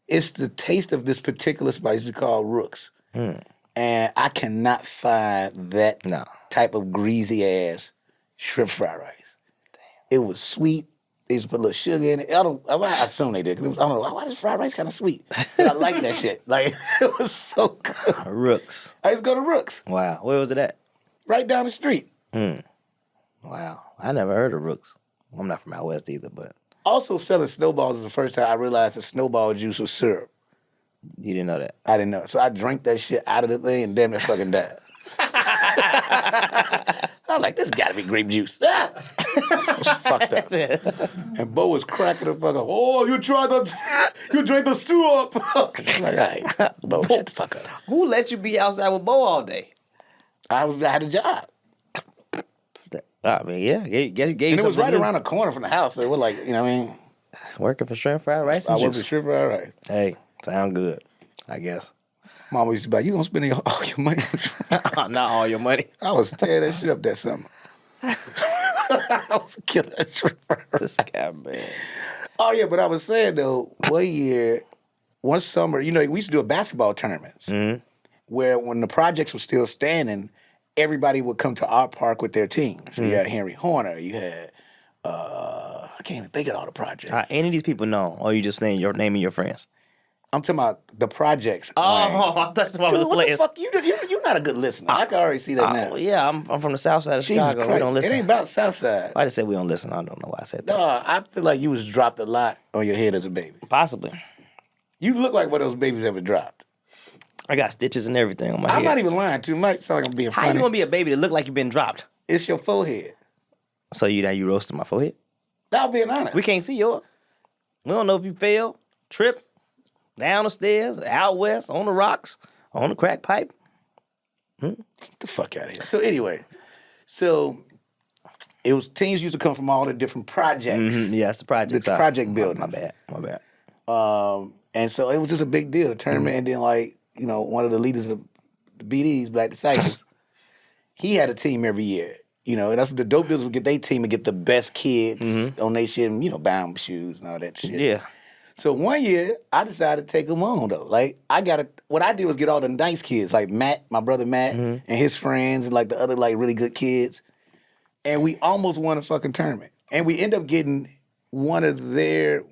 it's the taste of this particular spice called Rooks. And I cannot find that type of greasy ass shrimp fried rice. Damn. It was sweet. They used to put a little sugar in it. I assume they did. Cause I don't know why this fried rice kind of sweet. But I like that shit. It was so good. Rooks. I used to go to Rooks. Wow. Where was it at? Right down the street. Wow. I never heard of Rooks. I'm not from out west either, but. Also selling snowballs is the first time I realized that snowball juice was syrup. You didn't know that? I didn't know. So I drank that shit out of the thing and damn near fucking died. I was like, this gotta be grape juice. I was fucked up. And Bo was cracking the fuck up. Oh, you drank the stew up. I'm like, all right, Bo, shut the fuck up. Who let you be outside with Bo all day? I had a job. I mean, yeah. Gave And it was right around the corner from the house. So it was you know what I mean? Working for shrimp fried rice I and worked juice. for shrimp fried rice. Hey, sound good, I guess. Mama used to be like, you gonna spend all your money on shrimp? Not all your money. I was tearing that shit up that summer. I was killing that shrimp fried rice. This guy, man. Oh, yeah, but I was saying, though, one summer, we used to do a basketball tournaments where when the projects were still standing, everybody would come to our park with their team. So you had Henry Horner, you had, I can't even think of all the projects. Any of these people know, or you just naming your friends? I'm talking about the projects. Oh, I thought you were Dude, the what the players. fuck? You're not a good listener. I can already see that now. Yeah, I'm from the south side of Jesus Chicago. We Christ. don't listen. It ain't about Southside. I just said we don't listen. I don't know why I said that. No, I feel like you was dropped a lot on your head as a baby. Possibly. You look like one of those babies ever dropped. I got stitches and everything on my head. I'm not even lying too much. Sound like I'm being funny. How you gonna be a baby that look like you've been dropped? It's your forehead. So you roasted my forehead? Now being honest. We can't see yours. We don't know if you fell, tripped, down the stairs, out west, on the rocks, on the crack pipe. Get the fuck out of here. So anyway, it was teams used to come from all the different projects. Yeah, it's the project. The project buildings. My bad. And so it was just a big deal, the tournament. And then one of the leaders of the BDs, Black Disciples, he had a team every year. And that's what the dope dealers would get their team and get the best kids on their shit and, buy them shoes and all that shit. Yeah. So one year, I decided to take them on, though. What I did was get all the nice kids, like Matt, my brother Matt, and his friends, and the other, really good kids. And we almost won a fucking tournament. And we end up getting one of the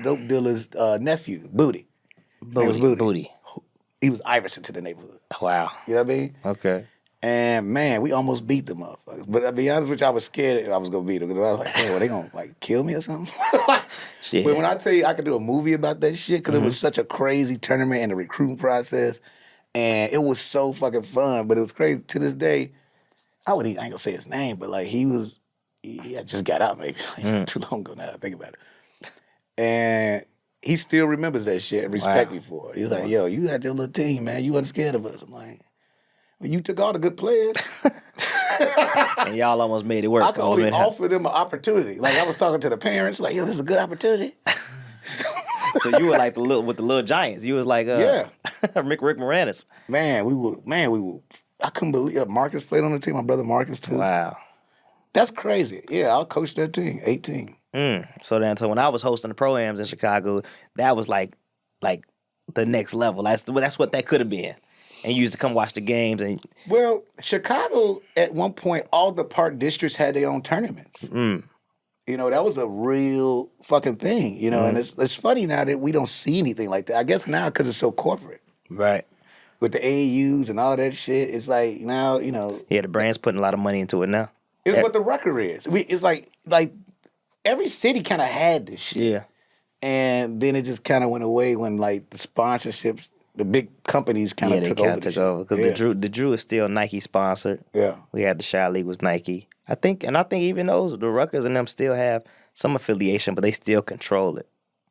dope dealers' nephew, Booty. Booty. He was Iverson to the neighborhood. Wow. You know what I mean? Okay. And man, we almost beat them motherfuckers. But to be honest with you, I was scared I was gonna beat them. Because I was like, hey, were they gonna kill me or something? Shit. But when I tell you I could do a movie about that shit, because it was such a crazy tournament and the recruiting process, and it was so fucking fun. But it was crazy to this day. I ain't gonna say his name, but he had just got out maybe too long ago now. I think about it, and he still remembers that shit and respect me for it. He's like, yo, you had your little team, man. You wasn't scared of us. I'm like, well, you took all the good players. And y'all almost made it work. I could only offer them an opportunity. Like I was talking to the parents, like, yo, this is a good opportunity. So you were like with the little giants. You was like Rick Moranis. Man, we were. I couldn't believe Marcus played on the team. My brother Marcus too. Wow. That's crazy. Yeah, I'll coach that team. 18. So when I was hosting the pro-ams in Chicago, that was like the next level. That's what that could have been. And you used to come watch the games. Well, Chicago, at one point, all the park districts had their own tournaments. You know, that was a real fucking thing, you know, and it's funny now that we don't see anything like that. I guess now because it's so corporate. Right. With the AAUs and all that shit, it's like now, you know. Yeah, the brand's putting a lot of money into it now. It's what the record is. It's like every city kind of had this shit. Yeah. And then it just kind of went away when like the sponsorships, the big companies kind of took over. Because the Drew is still Nike sponsored. Yeah. We had the Shy League was Nike. I think even those, the Rutgers and them still have some affiliation, but they still control it.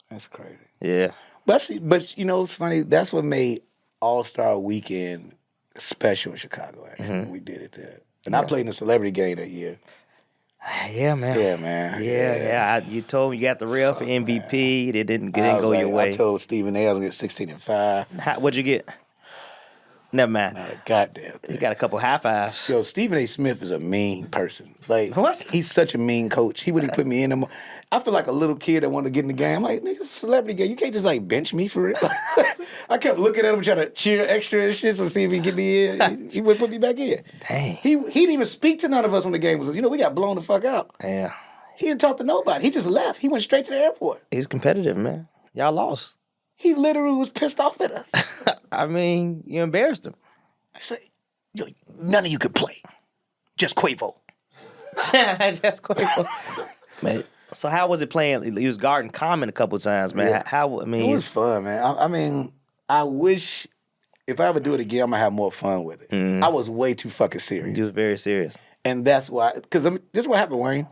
That's crazy. Yeah. But you know, it's funny. That's what made All-Star Weekend special in Chicago, actually. We did it there. And I played in the celebrity game that year. Yeah, man. Yeah, man. Yeah. You told me you got the rail for MVP. It didn't go your way. I told Stephen A. I was going to get 16 and 5. What'd you get? Never mind. Not a goddamn thing. You got a couple high fives. Yo, Stephen A. Smith is a mean person. Like, what? He's such a mean coach. He wouldn't put me in them. I feel like a little kid that wanted to get in the game. I'm like, nigga, celebrity game. You can't just like bench me for it. I kept looking at him trying to cheer extra and shit to see if he could get me in. He wouldn't put me back in. Dang. He didn't even speak to none of us when the game was. You know, we got blown the fuck out. Yeah. He didn't talk to nobody. He just left. He went straight to the airport. He's competitive, man. Y'all lost. He literally was pissed off at us. I mean, you embarrassed him. I said, yo, none of you could play. Just Quavo. Just Quavo. Man, so how was it playing? He was guarding Common a couple times, man. Yeah. It was fun, man. I mean, I wish if I ever do it again, I'm going to have more fun with it. I was way too fucking serious. He was very serious. And that's why, because this is what happened, Wayne.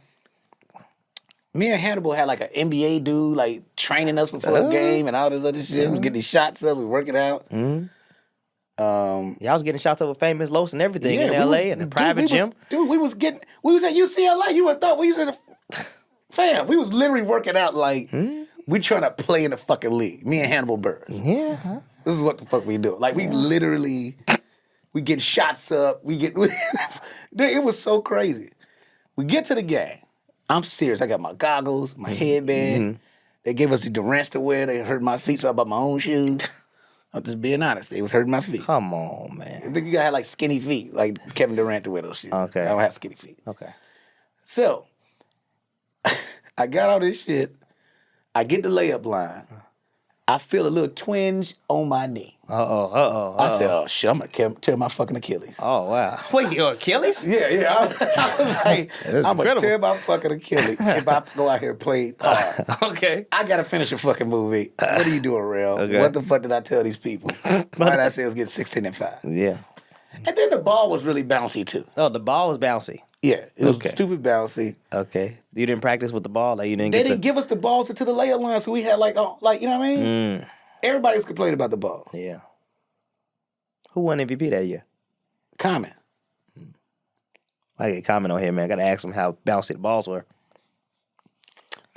Me and Hannibal had like an NBA dude like training us before a game and all this other shit. We was getting these shots up, we working out. Y'all was getting shots up with Famous Los and everything in LA in the private gym. We was at UCLA. You would have thought we was in fam. We was literally working out like we trying to play in the fucking league. Me and Hannibal Buress. Yeah. Huh? This is what the fuck we do. Like we literally, we get shots up. It was so crazy. We get to the game. I'm serious. I got my goggles, my headband. They gave us the Durants to wear. They hurt my feet, so I bought my own shoes. I'm just being honest. They was hurting my feet. Come on, man. I think you gotta have like skinny feet, like Kevin Durant to wear those shoes. Okay. I don't have skinny feet. Okay. So, I got all this shit. I get the layup line. I feel a little twinge on my knee. I said, oh shit, I'm gonna tear my fucking Achilles. Oh wow. Wait, your Achilles? Yeah. I was like, I'm gonna tear my fucking Achilles if I go out here and play hard. Okay. I gotta finish a fucking movie. What are you doing, Real? Okay. What the fuck did I tell these people? Why did I say it was getting 16 and 5? Yeah. And then the ball was really bouncy too. Oh, the ball was bouncy. Yeah, it was stupid bouncy. Okay. You didn't practice with the ball? Like you didn't They didn't give us the balls to the layup line, so we had like you know what I mean? Everybody was complaining about the ball. Yeah. Who won MVP that year? Common. I get Common on here, man. I gotta ask him how bouncy the balls were.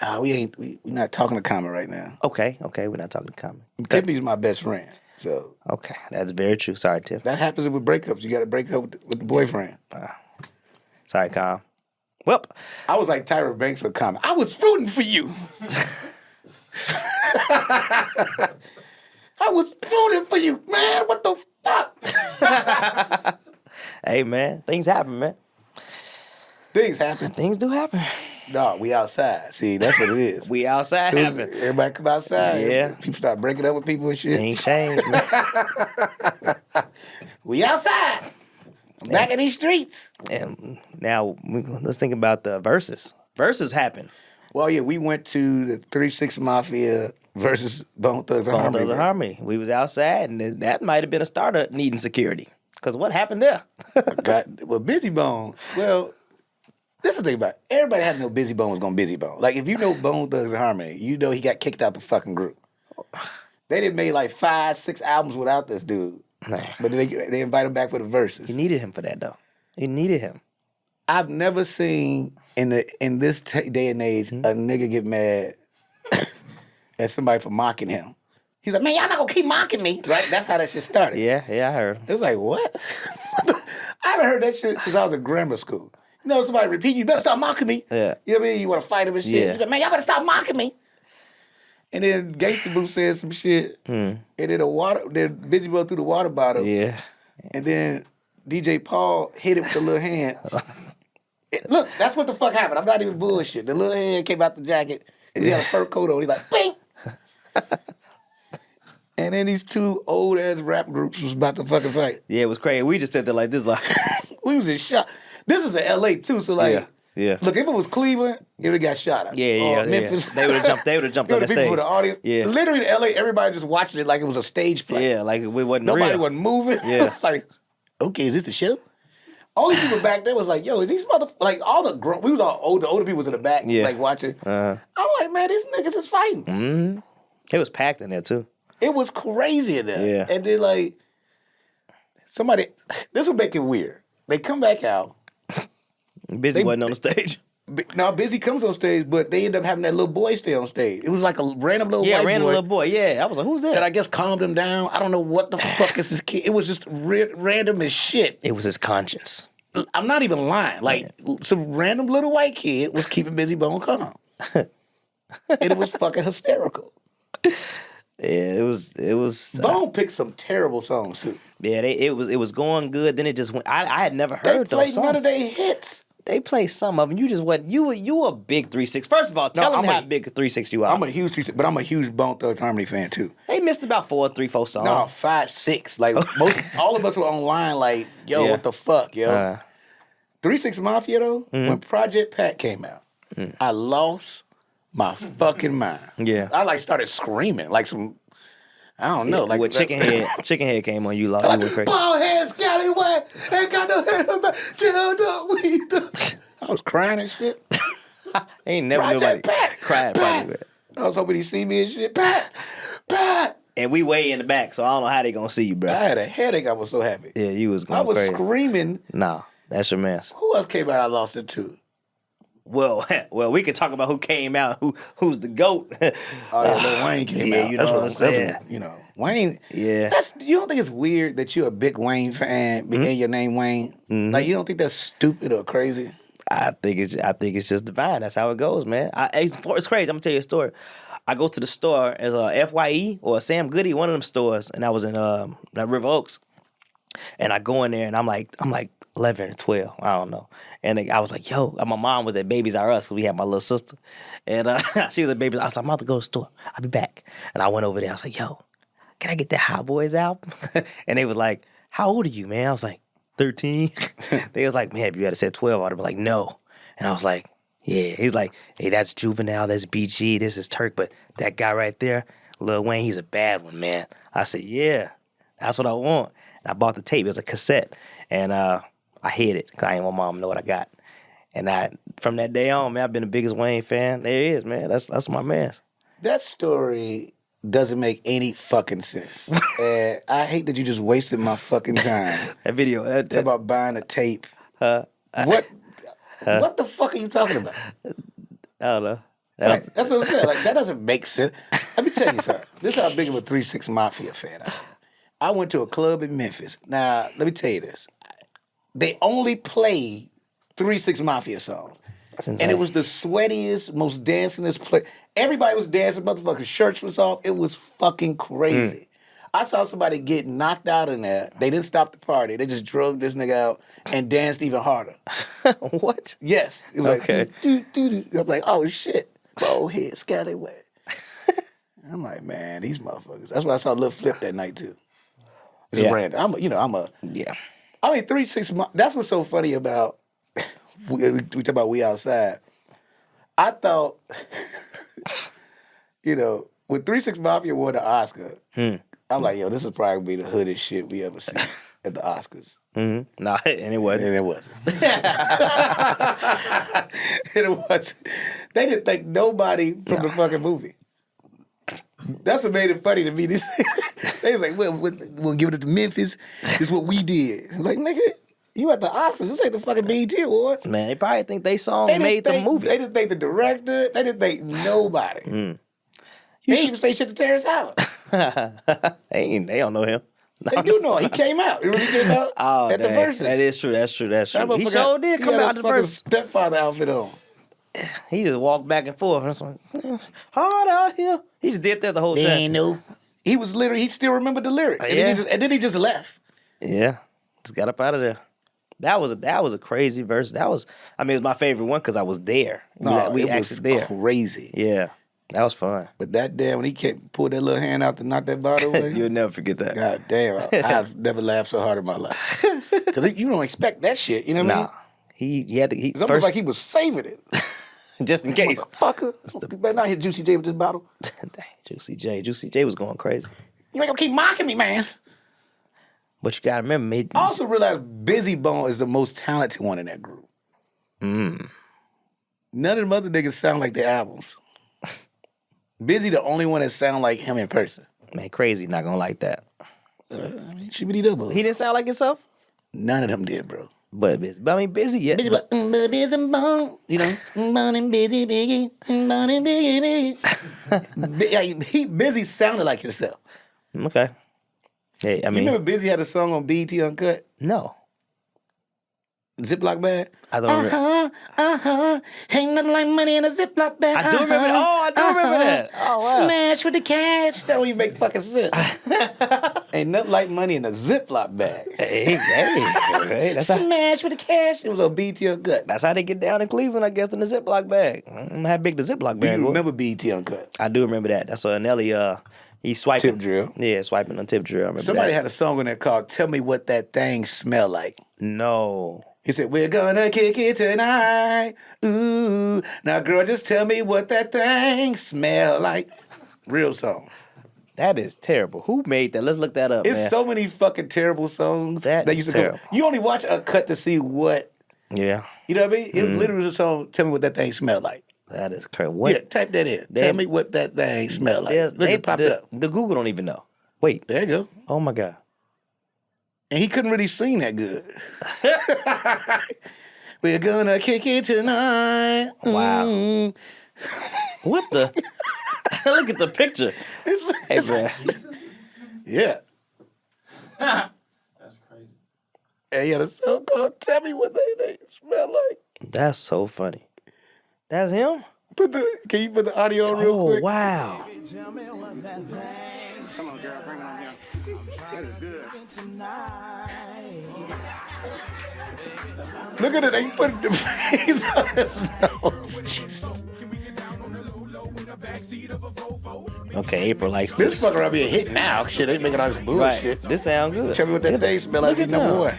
Nah, we not talking to Common right now. Okay, we're not talking to Common. Tiffany's my best friend, so. Okay, that's very true. Sorry, Tiff. That happens with breakups. You gotta break up with the boyfriend. Sorry, Kyle. Well, I was like Tyra Banks with Common. I was rooting for you. I was rooting for you, man. What the fuck? Hey, man. Things happen, man. Things happen. Things do happen. No, we outside. See, that's what it is. We outside Soon happen. everybody come outside. Yeah. People start breaking up with people and shit. Ain't changed, man. We outside. I'm back in these streets. And now, let's think about the verses. Verses happen. Well, yeah, we went to the 3-6 Mafia versus Bone Thugs and Harmony. Bone Thugs and Harmony. We was outside, and that might have been a starter needing security. Because what happened there? Busy Bone, this is the thing about it. Everybody had to know Busy Bone was going to Busy Bone. Like, if you know Bone Thugs and Harmony, you know he got kicked out the fucking group. They didn't make like 5-6 albums without this dude. Nah. But they invite him back for the verses. You needed him for that, though. You needed him. I've never seen in this day and age a nigga get mad at somebody for mocking him. He's like, man, y'all not gonna keep mocking me, right? That's how that shit started. Yeah, I heard. It's like, what? I haven't heard that shit since I was in grammar school. You know, somebody repeat, you better stop mocking me. Yeah. You know what I mean? You want to fight him and shit. Yeah. He's like, man, y'all better stop mocking me. And then Gangsta Boo said some shit. And then Busy Bro threw the water bottle. Yeah. And then DJ Paul hit it with the little hand. Look, that's what the fuck happened. I'm not even bullshit. The little hand came out the jacket. He had a fur coat on. He's like, bing! And then these two old ass rap groups was about to fucking fight. Yeah, it was crazy. We just stood there like this, like We was in shock. This is in LA too, so like, yeah. Look, if it was Cleveland, it would have got shot at. Yeah. Memphis. They would have jumped. They would have jumped on the people stage. for the audience. Yeah. Literally in LA, everybody just watching it like it was a stage play. Yeah, like we wasn't Nobody real. wasn't moving. Yeah. It's like, okay, is this the show? Only people back there was like, yo, these motherfuckers, like all we was all old, the older people was in the back, like watching. I'm like, man, these niggas is fighting. It was packed in there too. It was crazy in there. Yeah. And then like, this will make it weird. They come back out. Busy wasn't on the stage. Now Busy comes on stage, but they end up having that little boy stay on stage. It was like a random little white random boy. little boy. Yeah, I was like, who's that? That I guess calmed him down. I don't know what the fuck is this kid. It was just random as shit. It was his conscience. I'm not even lying. Like some random little white kid was keeping Busy Bone calm, and it was fucking hysterical. Yeah, it was. Bone picked some terrible songs too. Yeah, it was going good. Then it just went. I had never They heard those played songs. none of their hits. They played some of them. You just what you were a big 3-6. First of all, tell them how big a 3-6 you are. I'm a huge Bone Thugs Harmony fan too. They missed about 4 songs. No, 5, 6. Like all of us were online. Like, yo, what the fuck, yo? 3-6 Mafia though. When Project Pat came out, I lost my fucking mind. Yeah, I like started screaming like some. I don't know. Like when Chicken Head came on, you lost. You went crazy. Bald head scallywag, ain't got no head about jailed up weed. I was crying and shit. Ain't never nobody Project Pat, cried about it. I was hoping he'd see me and shit. Pat. And we way in the back, so I don't know how they gonna see you, bro. I had a headache. I was so happy. Yeah, you was going I was crazy. screaming. Nah, that's your man. Who else came out I lost it to? Well, we could talk about who came out, who's the GOAT. Oh, yeah, Lil Wayne came out. You know what I'm saying. Wayne. Yeah. You don't think it's weird that you're a big Wayne fan and your name Wayne? Like, you don't think that's stupid or crazy? I think it's just divine. That's how it goes, man. It's crazy. I'm gonna tell you a story. I go to the store as a FYE or a Sam Goody, one of them stores, and I was in River Oaks, and I go in there and I'm like 11 or 12, I don't know. And I was like, yo, my mom was at Babies R Us, so we had my little sister. And she was at Babies. I was like, I'm about to go to the store. I'll be back. And I went over there. I was like, yo, can I get that Hot Boys album? And they was like, how old are you, man? I was like, 13. They was like, man, if you had said 12, I would have been like, no. And I was like, yeah. He's like, hey, that's Juvenile, that's BG, this is Turk, but that guy right there, Lil Wayne, he's a bad one, man. I said, yeah, that's what I want. And I bought the tape. It was a cassette. And I hid it because I ain't want mom to know what I got. And from that day on, man, I've been the biggest Wayne fan. There he is, man. That's my man. That story doesn't make any fucking sense. And I hate that you just wasted my fucking time. That video. It's about buying a tape. What the fuck are you talking about? I don't know. Right, that's what I'm saying. Like, that doesn't make sense. Let me tell you something. This is how big of a 3-6 Mafia fan I am. I went to a club in Memphis. Now, let me tell you this. They only play 3-6 Mafia songs. And it was the sweatiest, most dancingest play. Everybody was dancing, motherfucking shirts was off. It was fucking crazy. I saw somebody get knocked out in there. They didn't stop the party. They just drugged this nigga out and danced even harder. What? Yes. It was okay. Like, I'm like, oh shit. Bald head, scallywag. I'm like, man, these motherfuckers. That's why I saw Lil Flip that night too. It's random. Yeah. I mean, 3-6. That's what's so funny about. We talk about We Outside. I thought, when 3-6 Mafia won the Oscar, I'm like, yo, this is probably gonna be the hoodest shit we ever seen at the Oscars. Mm-hmm. Nah, and it wasn't. And it wasn't. And it wasn't. They didn't thank nobody from the fucking movie. That's what made it funny to me. They was like, we'll give it to Memphis. This is what we did. I'm like, nigga, You at the Oscars. This ain't the fucking BET Awards. Man, they probably think they song They made didn't the movie. They didn't thank the director. They didn't thank nobody. They didn't even say shit to Terrence Howard. they don't know him. They do know. He came out. He really came out at the Versus. That is true. That's true. That He motherfucker sure did come had out a the fucking Versus. stepfather outfit on. He just walked back and forth. And it's like, hard out here. He just did that the whole They time. ain't know. He was literally, he still remembered the lyrics. And, Yeah. then he just left. Yeah, just got up out of there. That was a crazy verse. It was my favorite one because I was there. We it actually was there. crazy. Yeah, that was fun. But that damn, when he pulled that little hand out to knock that bottle away. You'll never forget that. God damn, I've never laughed so hard in my life. Because you don't expect that shit, you know what I mean? He had to. It's almost like he was saving it. just in case. Motherfucker. You better not hit Juicy J with this bottle. Dang, Juicy J was going crazy. You ain't gonna keep mocking me, man. But you gotta remember, me. I also realized Busy Bone is the most talented one in that group. None of them other niggas sound like their albums. Busy the only one that sound like him in person. Man, Crazy not gonna like that. I mean, shibbity double. He didn't sound like himself. None of them did, bro. But Busy, yeah. Busy Bone, you know, Bone and Busy Biggie, Bone and Biggie Biggie. He Busy sounded like himself. Okay. Hey, You remember Busy had a song on BET Uncut? No. Ziploc bag? I don't remember. Ain't nothing like money in a Ziploc bag. I do remember that. Oh, I do remember that. Oh, wow. Smash with the cash. That don't even make fucking sense. Ain't nothing like money in a Ziploc bag. Hey, that's Smash with the cash. It was on BET Uncut. how they get down in Cleveland, I guess, in the Ziploc bag. I don't know how big the Ziploc Do bag you was. remember BET Uncut? I do remember that. That's what Nelly, he's swiping. Tip drill. Yeah, swiping on tip drill. I remember Somebody that. had a song on there called Tell Me What That Thing Smell Like. No. He said, we're gonna kick it tonight. Ooh. Now, girl, just tell me what that thing smell like. Real song. That is terrible. Who made that? Let's look that up, It's man. so many fucking terrible songs That that is used to terrible. come. You only watch a cut to see what, Yeah. you know what I mean? It literally was a song, Tell Me What That Thing Smell Like. That is crazy. What? Yeah, type that in. Tell me what that thing smell like. Look, it popped up. The Google don't even know. Wait. There you go. Oh, my God. And he couldn't really sing that good. We're gonna kick it tonight. Wow. Mm. What the? Look at the picture. Hey, man. Yeah. That's crazy. And he had a song called Tell Me What They Smell Like. That's so funny. That's him? Can you put the audio on real Oh, quick? wow. Come on, girl, bring it on here. That is good. Look at it, they put the face on his nose. Jesus. Okay, April likes This this. fucker around be a hit now. Shit, they making all this Right. bullshit. This sound good. Tell me what that thing smell like. Look Be at number them. one.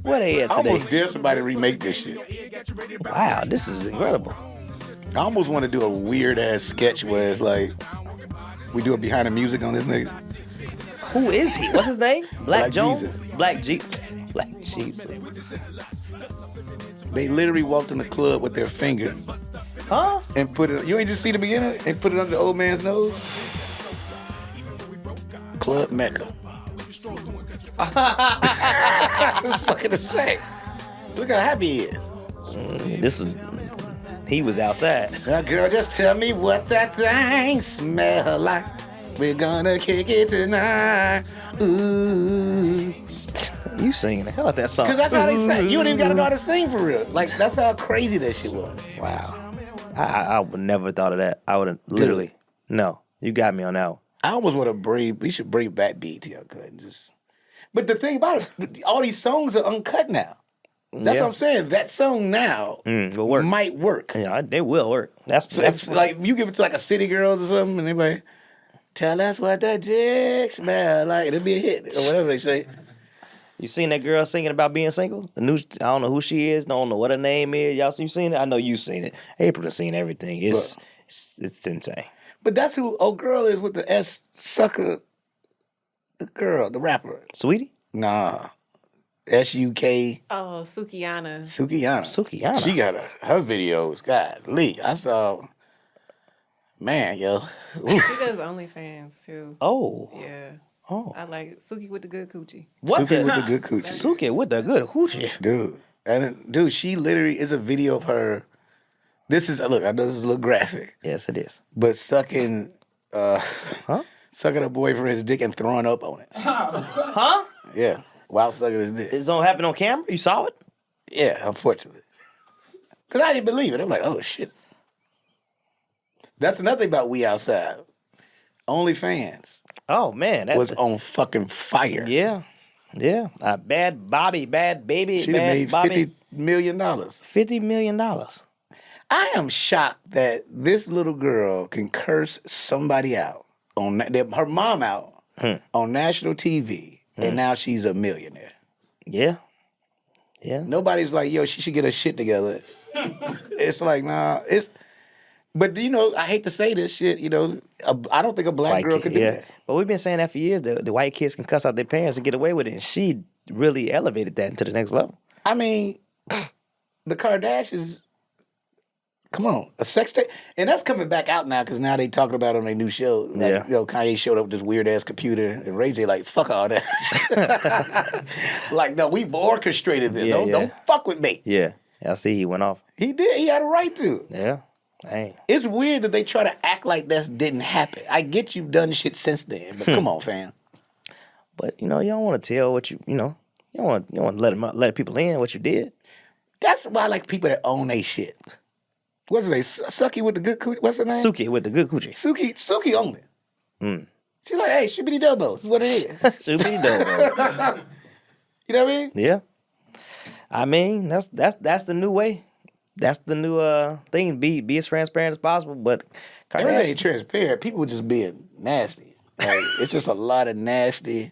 Where they at I today? almost dare somebody remake this shit. Wow, this is incredible. I almost want to do a weird ass sketch where it's like we do it behind the music on this nigga. Who is he? What's his name? Black Jones? Jesus. Black Jesus. They literally walked in the club with their finger Huh? and put it. You ain't just see the beginning and put it under the old man's nose. Club Mecca. It's fucking insane. Look how happy he is. He was outside. Now, girl, just tell me what that thing smell like. We're gonna kick it tonight. Ooh. You singing the hell out that song. Cause that's how they sing. You don't even gotta know how to sing for real. Like, that's how crazy that shit was. Wow. I would never thought of that. I would have literally. No, you got me on that one. I almost want to we should bring back BET Uncut and just. But the thing about it, all these songs are uncut now. That's Yeah. what I'm saying. That song now Will work. might work. Yeah, they will work. That's It's like you give it to like a City Girls or something, and they like, tell us what that dick smell like. It'll be a hit or whatever they say. You seen that girl singing about being single? The new, I don't know who she is. Don't know what her name is. You seen it? I know you seen it. April has seen everything. It's insane. But that's who old girl is with the S sucker. The girl, the rapper. Sweetie? Nah, SUK. Oh, Sukiana. Sukiyana. She got her videos. God, Lee, I saw. Man, yo. She does OnlyFans too. Oh. Yeah. Oh. I like Suki with the good coochie. What Suki with the good coochie. Suki with the good hoochie. Dude, she literally is a video of her. This is look. I know this is a little graphic. Yes, it is. But sucking her boyfriend's dick and throwing up on it. Huh? Yeah, while sucking his dick. This don't happen on camera? You saw it? Yeah, unfortunately. Because I didn't believe it. I'm like, oh, shit. That's another thing about We Outside. OnlyFans Oh, man. was on fucking fire. Yeah. Yeah. Bad baby, She done bad made Bobby. $50 million. $50 million. I am shocked that this little girl can curse somebody out, her mom out, on national TV, and now she's a millionaire. Yeah. Yeah. Nobody's like, yo, she should get her shit together. It's like, nah, but you know, I hate to say this shit, you know, I don't think a black girl could do that. But we've been saying that for years, the white kids can cuss out their parents and get away with it, and she really elevated that into the next level. I mean, the Kardashians, come on, a sex tape, and that's coming back out now because now they talking about it on their new show. Like, Yeah. You know, Kanye showed up with this weird ass computer, and Ray J like, fuck all that. Like, no, we've orchestrated this. Don't fuck with me. Yeah. I see he went off. He did. He had a right to. Yeah. Dang. It's weird that they try to act like that didn't happen. I get you've done shit since then, but come on, fam. But, you know, you don't want to tell what you don't want to let people in what you did. That's why I like people that own their shit. What's her name? Suki with the good coochie. What's her name? Suki with the good coochie. Suki owned it. She's like, hey, shibbity dubbo. Is what it is. Suki dope. You know what I mean? Yeah. I mean, that's the new way. That's the new thing. Be as transparent as possible. But Everything ain't transparent. People just being nasty. Like, it's just a lot of nasty.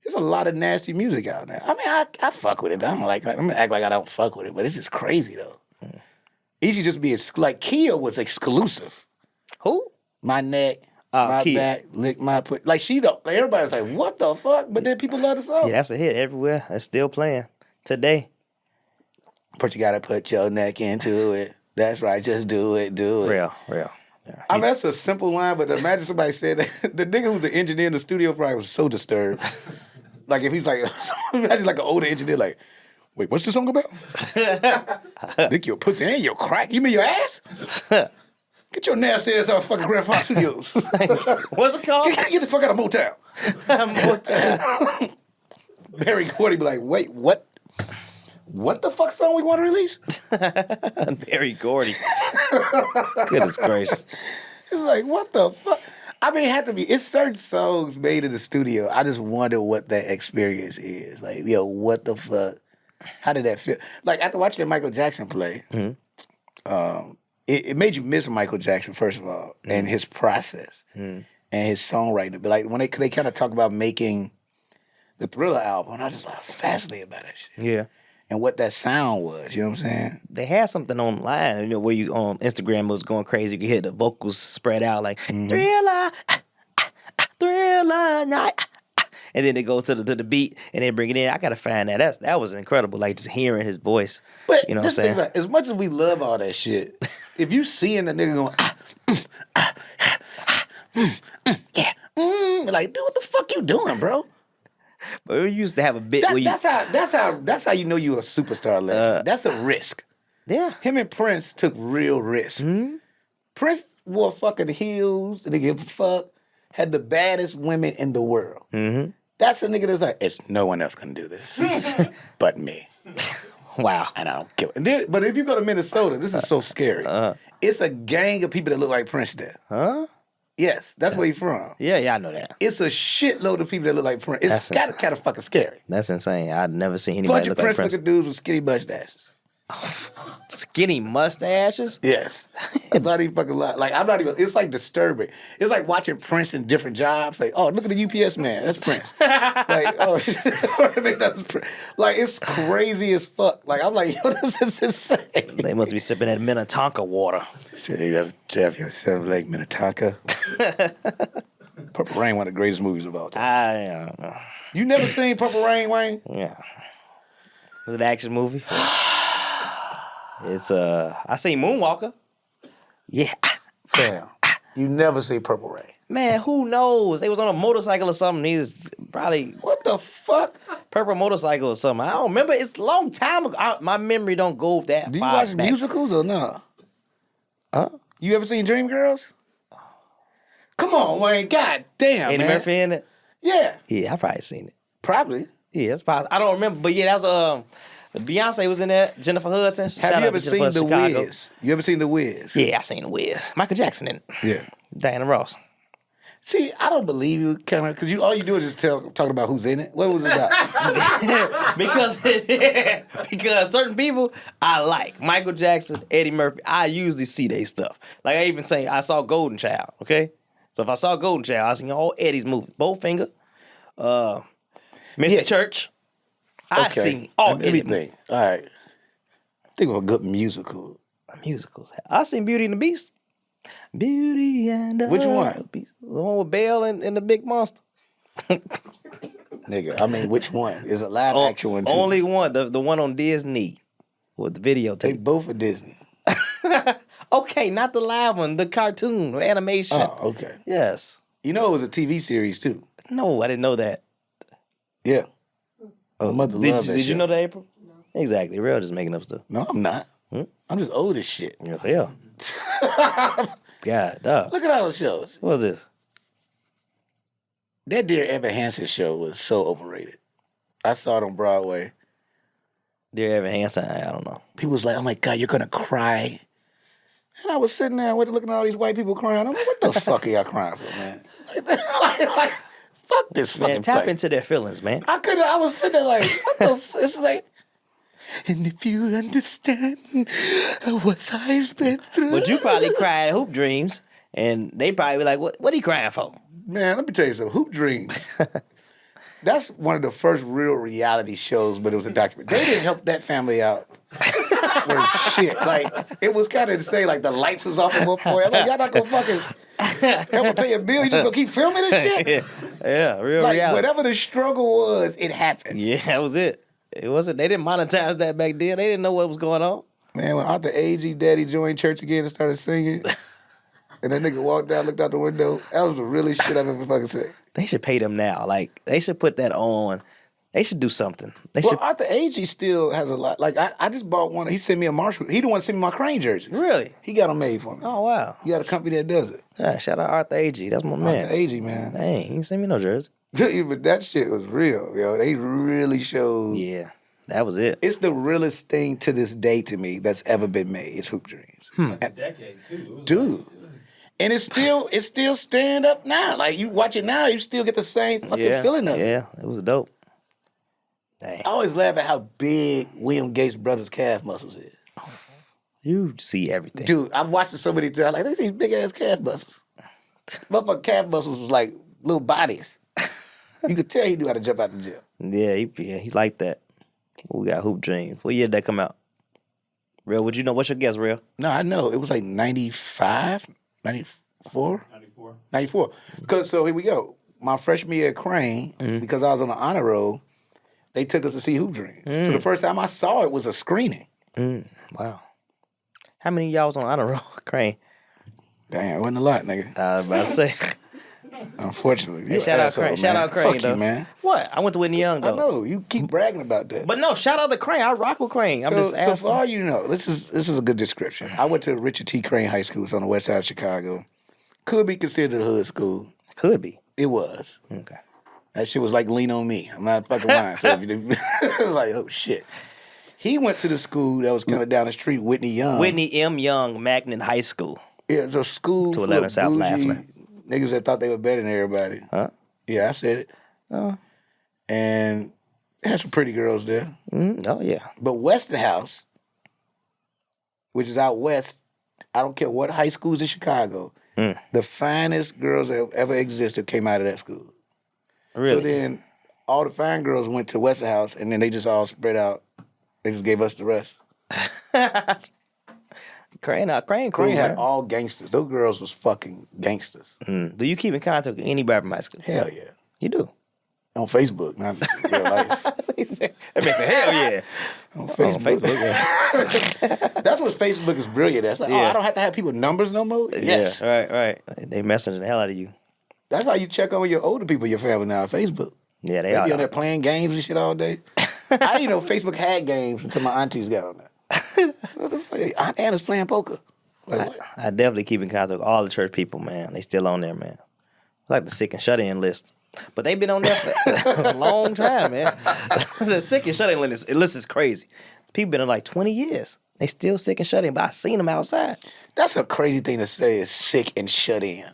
There's a lot of nasty music out there. I mean, I fuck with it. I'm gonna act like I don't fuck with it, but it's just crazy though. Easy just be like Kia was exclusive. Who? My neck, my Kia. back, lick my put. Like she don't. Like, everybody's like, what the fuck? But then people love the song. Yeah, that's a hit everywhere. It's still playing today. But you gotta put your neck into it. That's right. Just do it. Do it. Real. Yeah. I mean, that's a simple line, but imagine somebody said that. The nigga who's the engineer in the studio probably was so disturbed. Like, if he's like, imagine like an older engineer, like, wait, what's this song about? Lick your pussy and your crack. You mean your ass? Get your nasty ass out of fucking Grandpa Studios. What's it called? Get the fuck out of Motown. Motown. Barry Gordy be like, wait, what? What the fuck song we want to release? Barry Gordy. Goodness gracious. It's like, what the fuck? I mean, it had to be. It's certain songs made in the studio. I just wonder what that experience is. Like, yo, what the fuck? How did that feel? Like, after watching the Michael Jackson play, it made you miss Michael Jackson, first of all, and his process and his songwriting. But like, when they kind of talk about making the Thriller album, I was just like fascinated by that shit. Yeah. And what that sound was, you know what I'm saying? They had something online, you know, where you on Instagram was going crazy. You could hear the vocals spread out like Thriller, Thriller night, and then they go to the beat and they bring it in. I gotta find that. That was incredible. Like just hearing his voice. But you know what I'm this thing saying? about, as much as we love all that shit, if you seeing a nigga going, like, dude, what the fuck you doing, bro? But we used to have a bit where you. That's how you know you a superstar legend. That's a risk. Yeah. Him and Prince took real risks. Prince wore fucking heels, didn't give a fuck, had the baddest women in the world. That's a nigga that's like, it's no one else can do this but me. Wow. And I don't care. And then, but if you go to Minnesota, this is so scary. It's a gang of people that look like Prince there. Huh? Yes, that's where he's from. Yeah, I know that. It's a shitload of people that look like Prince. It's That's kind of fucking scary. That's insane. I'd never seen anybody Bunch of look like Prince Prince. looking dudes with skinny mustaches. Skinny mustaches? Yes. I'm not even fucking lying. Like, I'm not even, it's like disturbing. It's like watching Prince in different jobs. Like, oh, look at the UPS man. That's Prince. Like, oh, that's Prince. Like, it's crazy as fuck. Like, I'm like, yo, this is insane. They must be sipping that Minnetonka water. So you have your 7 Lake Minnetonka. Purple Rain, one of the greatest movies of all time. I don't know. You never seen Purple Rain, Wayne? Yeah. Was it an action movie? It's I seen Moonwalker. Yeah. Damn. You never see Purple Rain. Man, who knows? They was on a motorcycle or something. He was probably What the fuck? purple motorcycle or something. I don't remember. It's a long time ago. My memory don't go that Do you far watch back. musicals or no? Huh? You ever seen Dreamgirls? Come on, Wayne. God damn, Eddie man. Murphy in it? Yeah, Yeah, I probably seen it. probably. Yeah, it's possible. I don't remember, but yeah, that was Beyonce was in there. Jennifer Hudson. Shout Have out you to ever Jennifer seen The Chicago. Wiz? You ever seen The Wiz? Yeah, I seen the Wiz. Michael Jackson in it. Yeah. Diana Ross. See, I don't believe you, kind of, because all you do is just talking about who's in it. What was it about? because certain people I like. Michael Jackson, Eddie Murphy. I usually see their stuff. Like I even say I saw Golden Child. Okay, so if I saw Golden Child, I seen all Eddie's movies. Bowfinger, Mr. Yeah. Church. I seen all Let me Eddie think. All right. Think of a good musical. musicals. I seen Beauty and the Beast. Beauty and the Which one? Beast. The one with Belle and the big monster. Nigga, I mean, which one? Is a live action one too? Only one. The one on Disney with the They videotape. both are Disney. Okay, not the live one, the cartoon or animation. Oh, okay. Yes. You know it was a TV series too. No, I didn't know that. Yeah. My mother loved that Did you shit. know that, April? Exactly. Real just making up stuff. No, I'm not. I'm just old as shit. Yes, yeah. God, dog. Look at all the shows. What was this? That Dear Evan Hansen show was so overrated. I saw it on Broadway. Dear Evan Hansen, I don't know. People was like, oh my God, you're going to cry. And I was sitting there looking at all these white people crying. I'm like, what the fuck are y'all crying for, man? Like, fuck this fucking Man, tap play. into their feelings, man. I was sitting there like, what the it's like, and if you understand what I've been through. But you probably cried Hoop Dreams, and they probably be like, what are you crying for? Man, let me tell you something. Hoop Dreams. That's one of the first real reality shows, but it was a document. They didn't help that family out with shit. Like, it was kind of insane. Like, the lights was off at one point. I'm like, y'all not gonna fucking help me pay a bill? You just gonna keep filming this shit? Yeah, real Like, reality. whatever the struggle was, it happened. Yeah, that was it. It wasn't. They didn't monetize that back then. They didn't know what was going on. Man, when Arthur A.G. Daddy joined church again and started singing, and that nigga walked down, looked out the window, that was the realest shit I've ever fucking said. They should pay them now. Like they should put that on. They should do something. They Well, should. Arthur A.G. still has a lot. Like, I just bought one. He sent me a Marshall. He the one sent me my Crane jersey. Really? He got them made for me. Oh wow. He got a company that does it. Yeah, shout out Arthur A.G. That's my man. Arthur A.G., man. Dang, he didn't send me no jersey. But that shit was real, yo. They really showed. Yeah, that was it. It's the realest thing to this day to me that's ever been made. It's Hoop Dreams. Decade too. It was Dude. And it's still stand up now. Like, you watch it now, you still get the same fucking feeling of it. Yeah, it was dope. Dang. I always laugh at how big William Gates' brother's calf muscles is. You see everything. Dude, I've watched it so many times. Like, look at these big ass calf muscles. Motherfucking calf muscles was like little bodies. You could tell he knew how to jump out the gym. Yeah, he like that. We got Hoop Dreams. What year did that come out? Real, would you know? What's your guess, Real? No, I know. It was like 95, 94? 94. 94. Because, so here we go. My freshman year at Crane, because I was on the honor roll, they took us to see Hoop Dreams. So the first time I saw it was a screening. Wow. How many of y'all was on honor roll, Crane? Damn, it wasn't a lot, nigga. I was about to say. Unfortunately. Hey, You shout an out asshole, Crane. Shout man. out Crane, Fuck though. you, man. What? I went to Whitney Young, though. I know. You keep bragging about that. But no, shout out to Crane. I rock with Crane. I'm just So asking. for all you know, this is a good description. I went to Richard T. Crane High School. It's on the west side of Chicago. Could be considered a hood school. Could be. It was. Okay. That shit was like lean on me. I'm not fucking lying. So if you didn't, it was like, oh shit. He went to the school that was kind of down the street, Whitney Young. Whitney M. Young, Magnet High School. Yeah, it's a school full 211 of South bougie Laughlin. niggas that thought they were better than everybody. Huh? Yeah, I said it. Oh. And they had some pretty girls there. Oh, yeah. But Weston House, which is out west, I don't care what high schools in Chicago, the finest girls that have ever existed came out of that school. Really? So then all the fine girls went to Weston House, and then they just all spread out. They just gave us the rest. Crane cool, Crane had man. all gangsters. Those girls was fucking gangsters. Do you keep in contact with anybody from high school? Hell yeah. You do? On Facebook, not in real life. That man said, hell yeah. On Facebook. yeah. That's what Facebook is brilliant at. It's like, Yeah. I don't have to have people numbers no more? Yes. Yeah, right. They messaging the hell out of you. That's how you check on your older people in your family now, Facebook. Yeah, They be on there playing games and shit all day. I didn't even know Facebook had games until my aunties got on there. What the fuck? Aunt Anna's playing poker. Like, what? I definitely keep in contact with all the church people, man. They still on there, man. Like the sick and shut-in list. But they've been on there for a long time, man. The sick and shut-in list is crazy. People been in like 20 years. They still sick and shut-in, but I seen them outside. That's a crazy thing to say is sick and shut in.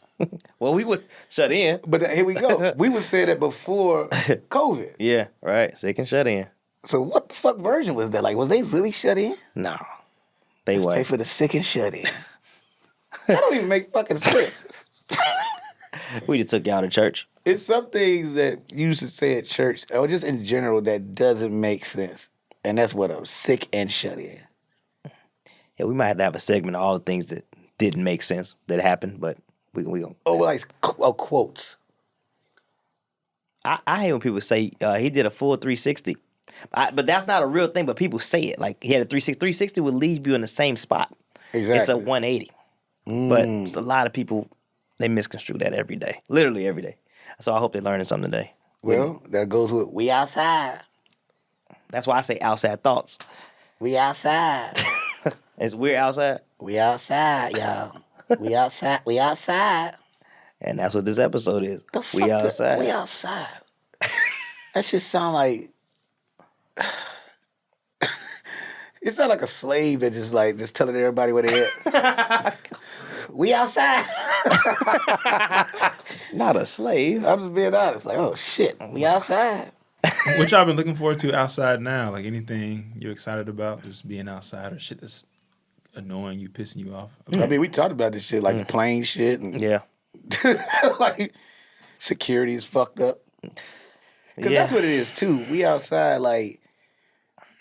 Well, we would shut in. But here we go. We would say that before COVID. Yeah, right. Sick and shut in. So what the fuck version was that? Like, was they really shut in? No. They Pay weren't. for the sick and shut in. That don't even make fucking sense. We just took y'all to church. It's some things that you used to say at church, or just in general, that doesn't make sense. And that's what I'm sick and shut in. Yeah, we might have to have a segment of all the things that didn't make sense that happened, but we gonna. Oh, like quotes. I hate when people say he did a full 360. But that's not a real thing, but people say it. Like, he had a 360. 360 would leave you in the same spot. Exactly. It's a 180. But a lot of people, they misconstrue that every day. Literally every day. So I hope they're learning something today. Well, that goes with we outside. That's why I say outside thoughts. We outside. It's weird outside. We outside, y'all. We outside. We outside. And that's what this episode is. The fuck We outside. We outside. That shit sound like... It sound like a slave that just telling everybody where they at. We outside. Not a slave. I'm just being honest. Like, oh shit, we outside. What y'all been looking forward to outside now? Like anything you're excited about, just being outside or shit that's annoying you, pissing you off? I mean, we talked about this shit, like the plane shit, and Yeah. like security is fucked up. Because Yeah. that's what it is too. We outside, like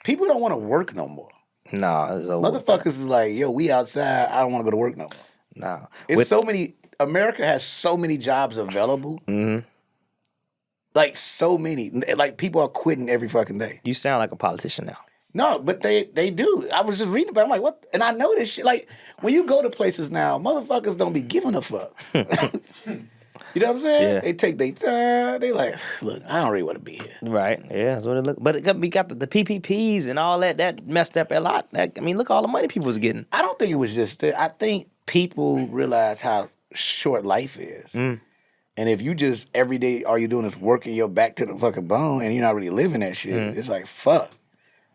people don't want to work no more. Nah, it's over. Motherfuckers is like, yo, we outside. I don't want to go to work no more. Nah. It's so many. America has so many jobs available. Mm-hmm. Like so many. Like people are quitting every fucking day. You sound like a politician now. No, but they do. I was just reading about it. I'm like, what? And I know this shit. Like, when you go to places now, motherfuckers don't be giving a fuck. You know what I'm saying? Yeah. They take their time. They like, look, I don't really want to be here. Right. Yeah, that's what it look. But we got the PPPs and all that. That messed up a lot. I mean, look at all the money people was getting. I don't think it was just that. I think people realize how short life is. And if you just, every day, all you're doing is working your back to the fucking bone and you're not really living that shit, it's like, fuck.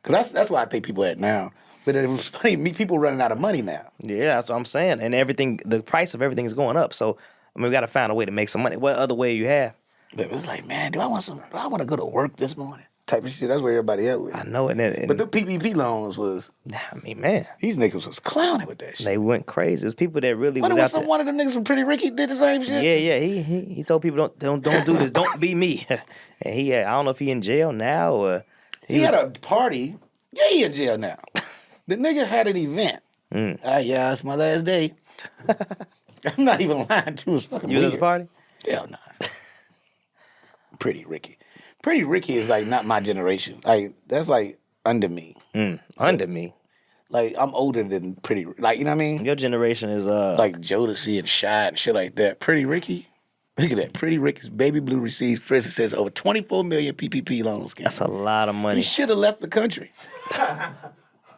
Because that's why I think people at now. But it was funny, people running out of money now. Yeah, that's what I'm saying. And everything, the price of everything is going up. So, I mean, we got to find a way to make some money. What other way you have? But it was like, man, do I want to go to work this morning? Type of shit. That's where everybody at with. I know it. But the PPP loans was, I mean, man, these niggas was clowning with that shit. they went crazy. There's people that really What was was out there. one of them niggas from Pretty Ricky did the same shit? Yeah. He told people don't do this. Don't be me. And I don't know if he in jail now or He had a party. Yeah, he in jail now. The nigga had an event. Yeah, it's my last day. I'm not even lying to his fucking You was at weird. the party? Hell no. Pretty Ricky. Pretty Ricky is like not my generation. Like that's like under me. Under me. Like I'm older than Pretty. Like you know what I mean? Your generation is Like Jodeci and Shy and shit like that. Pretty Ricky. Look at that. Pretty Ricky's baby blue receives prison says over 24 million PPP loans. that's a lot of money. He should have left the country.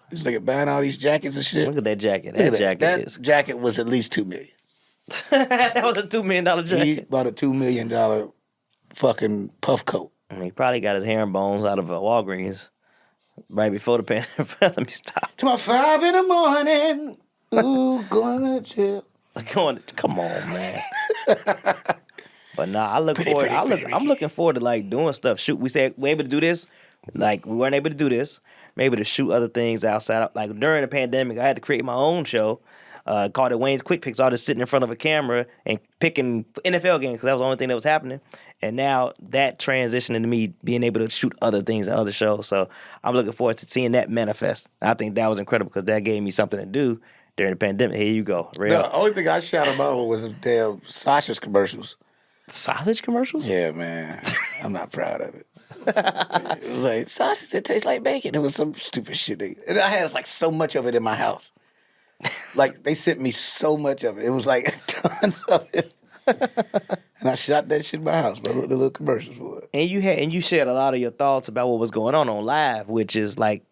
This nigga buying all these jackets and shit. Look at that jacket. Look at That jacket That is. jacket was at least $2 million. That was a $2 million jacket. He bought a $2 million fucking puff coat. I mean, he probably got his herringbones out of Walgreens right before the pandemic. Let me stop. To my 5 in the morning. Ooh, going to jail. Come on, man. But nah, I'm looking forward to like doing stuff. Shoot, we said we're able to do this. Like we weren't able to do this. I'm able to shoot other things outside. Like during the pandemic, I had to create my own show. Called it Wayne's Quick Picks. I was just sitting in front of a camera and picking NFL games because that was the only thing that was happening. And now that transitioned into me being able to shoot other things and other shows. So I'm looking forward to seeing that manifest. I think that was incredible because that gave me something to do during the pandemic. Here you go. Real. The only thing I shot him out was them damn sausage commercials. Sausage commercials? Yeah, man. I'm not proud of it. It was like, sausage that tastes like bacon. It was some stupid shit. And I had like so much of it in my house. Like, they sent me so much of it. It was like tons of it. And I shot that shit in my house, but the little commercials for it. And you shared a lot of your thoughts about what was going on live, which is like,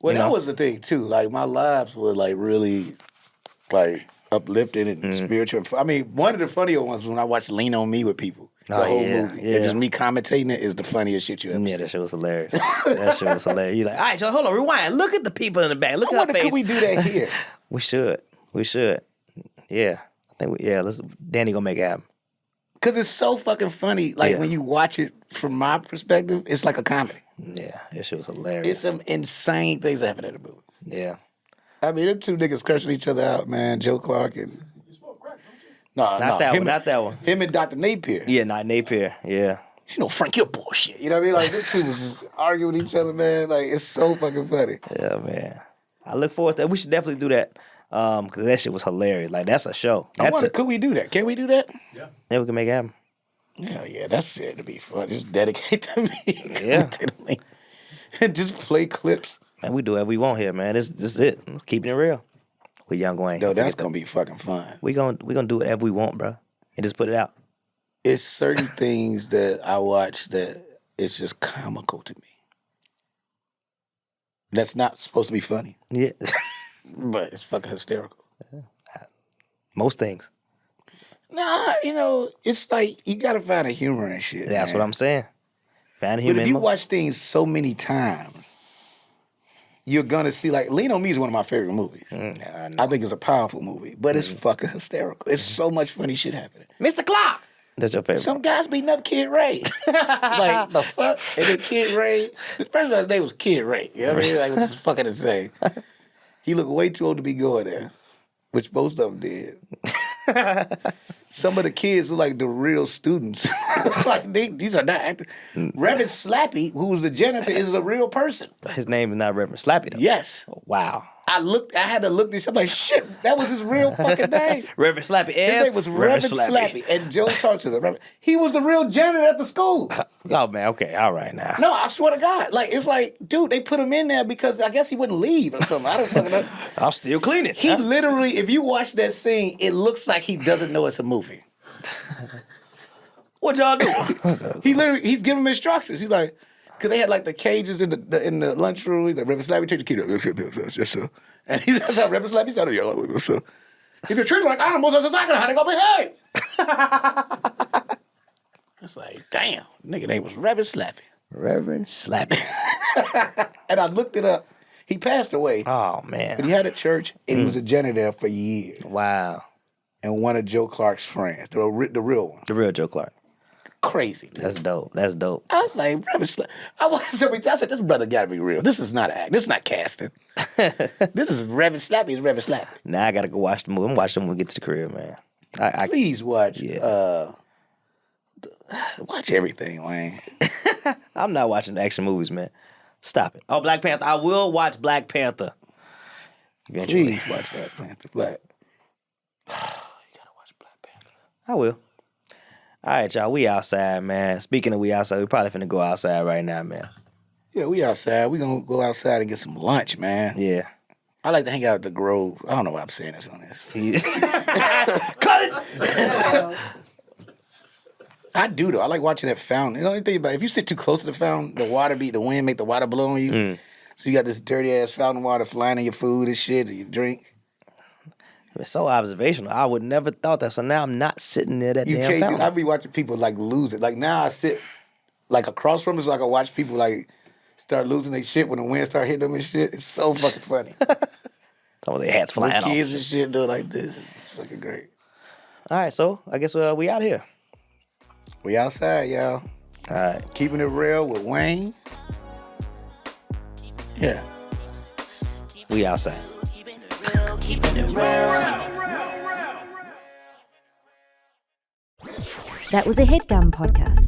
well, that was the thing too. Like, my lives were like really like uplifting and spiritual. I mean, one of the funnier ones was when I watched Lean on Me with people. The whole movie. Yeah. And just me commentating it is the funniest shit you ever yeah, seen. that shit was hilarious. That shit was hilarious. You're like, all right, so hold on, rewind. Look at the people in the back. Look I at her wonder, face. could we do that here? We should. Yeah, I think Danny gonna make it happen. Because it's so fucking funny. Like, when you watch it from my perspective, it's like a comedy. Yeah, that shit was hilarious. It's some insane things that happen in the movie. Yeah. I mean, them two niggas cursing each other out, man. Joe Clark and... You smoke crack, don't you? No, Not that one. Him and Dr. Napier. Yeah, not Napier. Yeah. You know, Frank, you're bullshit. You know what I mean? Like, them two was just arguing with each other, man. Like, it's so fucking funny. Yeah, man. I look forward to that. We should definitely do that. Because that shit was hilarious. Like, that's a show. Could we do that? Can we do that? Yeah, we can make it happen. Yeah, that's it to be fun. Just dedicate to me. Yeah. And just play clips. Man, we do whatever we want here, man. This is it. Let's keep it real. With Young Wayne. No, that's going to be fucking fun. We gonna do whatever we want, bro. And just put it out. It's certain things that I watch that it's just comical to me. That's not supposed to be funny. Yeah. But it's fucking hysterical. Most things. Nah, you know, it's like you gotta find a humor and shit. That's man. what I'm saying. Find a But human. if you watch things so many times, you're gonna see, like, Lean on Me is one of my favorite movies. I think it's a powerful movie, but it's fucking hysterical. It's so much funny shit happening. Mr. Clark! That's your favorite. Some guys beating up Kid Ray. Like, the fuck? And then Kid Ray, the first guy's name was Kid Ray. You know what I mean? Like, it's fucking insane. He looked way too old to be going there, which most of them did. Some of the kids were like the real students. Like, these are not actors. Reverend Slappy, who was the janitor, is a real person. His name is not Reverend Slappy, though. Yes. Wow. I had to look this up. Like, shit, that was his real fucking name. Reverend Slappy. His name was Reverend Slappy. And Joe talked to them. He was the real janitor at the school. Oh, man. Okay. All right, now. No, I swear to God. Like, it's like, dude, they put him in there because I guess he wouldn't leave or something. I don't fucking know. I'll still clean it. He literally, if you watch that scene, it looks like he doesn't know it's a movie. What y'all do? He's giving him instructions. He's like, because they had like the cages in the lunchroom. He's like, Reverend Slappy, take the kid. Yes, sir. And he's like, Reverend Slappy's not a yellow. Yes, sir. If you're treated like animals, that's exactly how they gonna behave. It's like, damn, nigga name was Reverend Slappy. Reverend Slappy. And I looked it up. He passed away. Oh, man. But he had a church, and he was a janitor there for years. Wow. And one of Joe Clark's friends, the real one. The real Joe Clark. Crazy. Dude. That's dope. That's dope. I was like, I watched every time. I said, this brother got to be real. This is not act. This is not casting. This is Reverend Slappy. It's Reverend Slappy. Now I got to go watch the movie. I'm watching when we get to the crib, man. Please watch. Yeah. Watch everything, Wayne. I'm not watching action movies, man. Stop it. Oh, Black Panther. I will watch Black Panther. Eventually. Please watch Black Panther. You gotta watch Black Panther. I will. All right, y'all. We outside, man. Speaking of we outside, we probably finna go outside right now, man. Yeah, we outside. We gonna go outside and get some lunch, man. Yeah. I like to hang out at the Grove. I don't know why I'm saying this on this. Cut it! I do, though. I like watching that fountain. You know, anything about if you sit too close to the fountain, the wind make the water blow on you. So you got this dirty-ass fountain water flying in your food and shit, and you drink. It's so observational. I would never thought that. So now I'm not sitting there that damn fountain. I be watching people, like, lose it. Like, now I sit, like, across from it, so I can watch people, like, start losing their shit when the wind start hitting them and shit. It's so fucking funny. Some of their hats flying off. Kids and shit do it like this. It's fucking great. All right, so I guess we out here. We outside, y'all. All right. Keeping it real with Wayne. Yeah. We outside. Keeping it real. That was a Headgum podcast.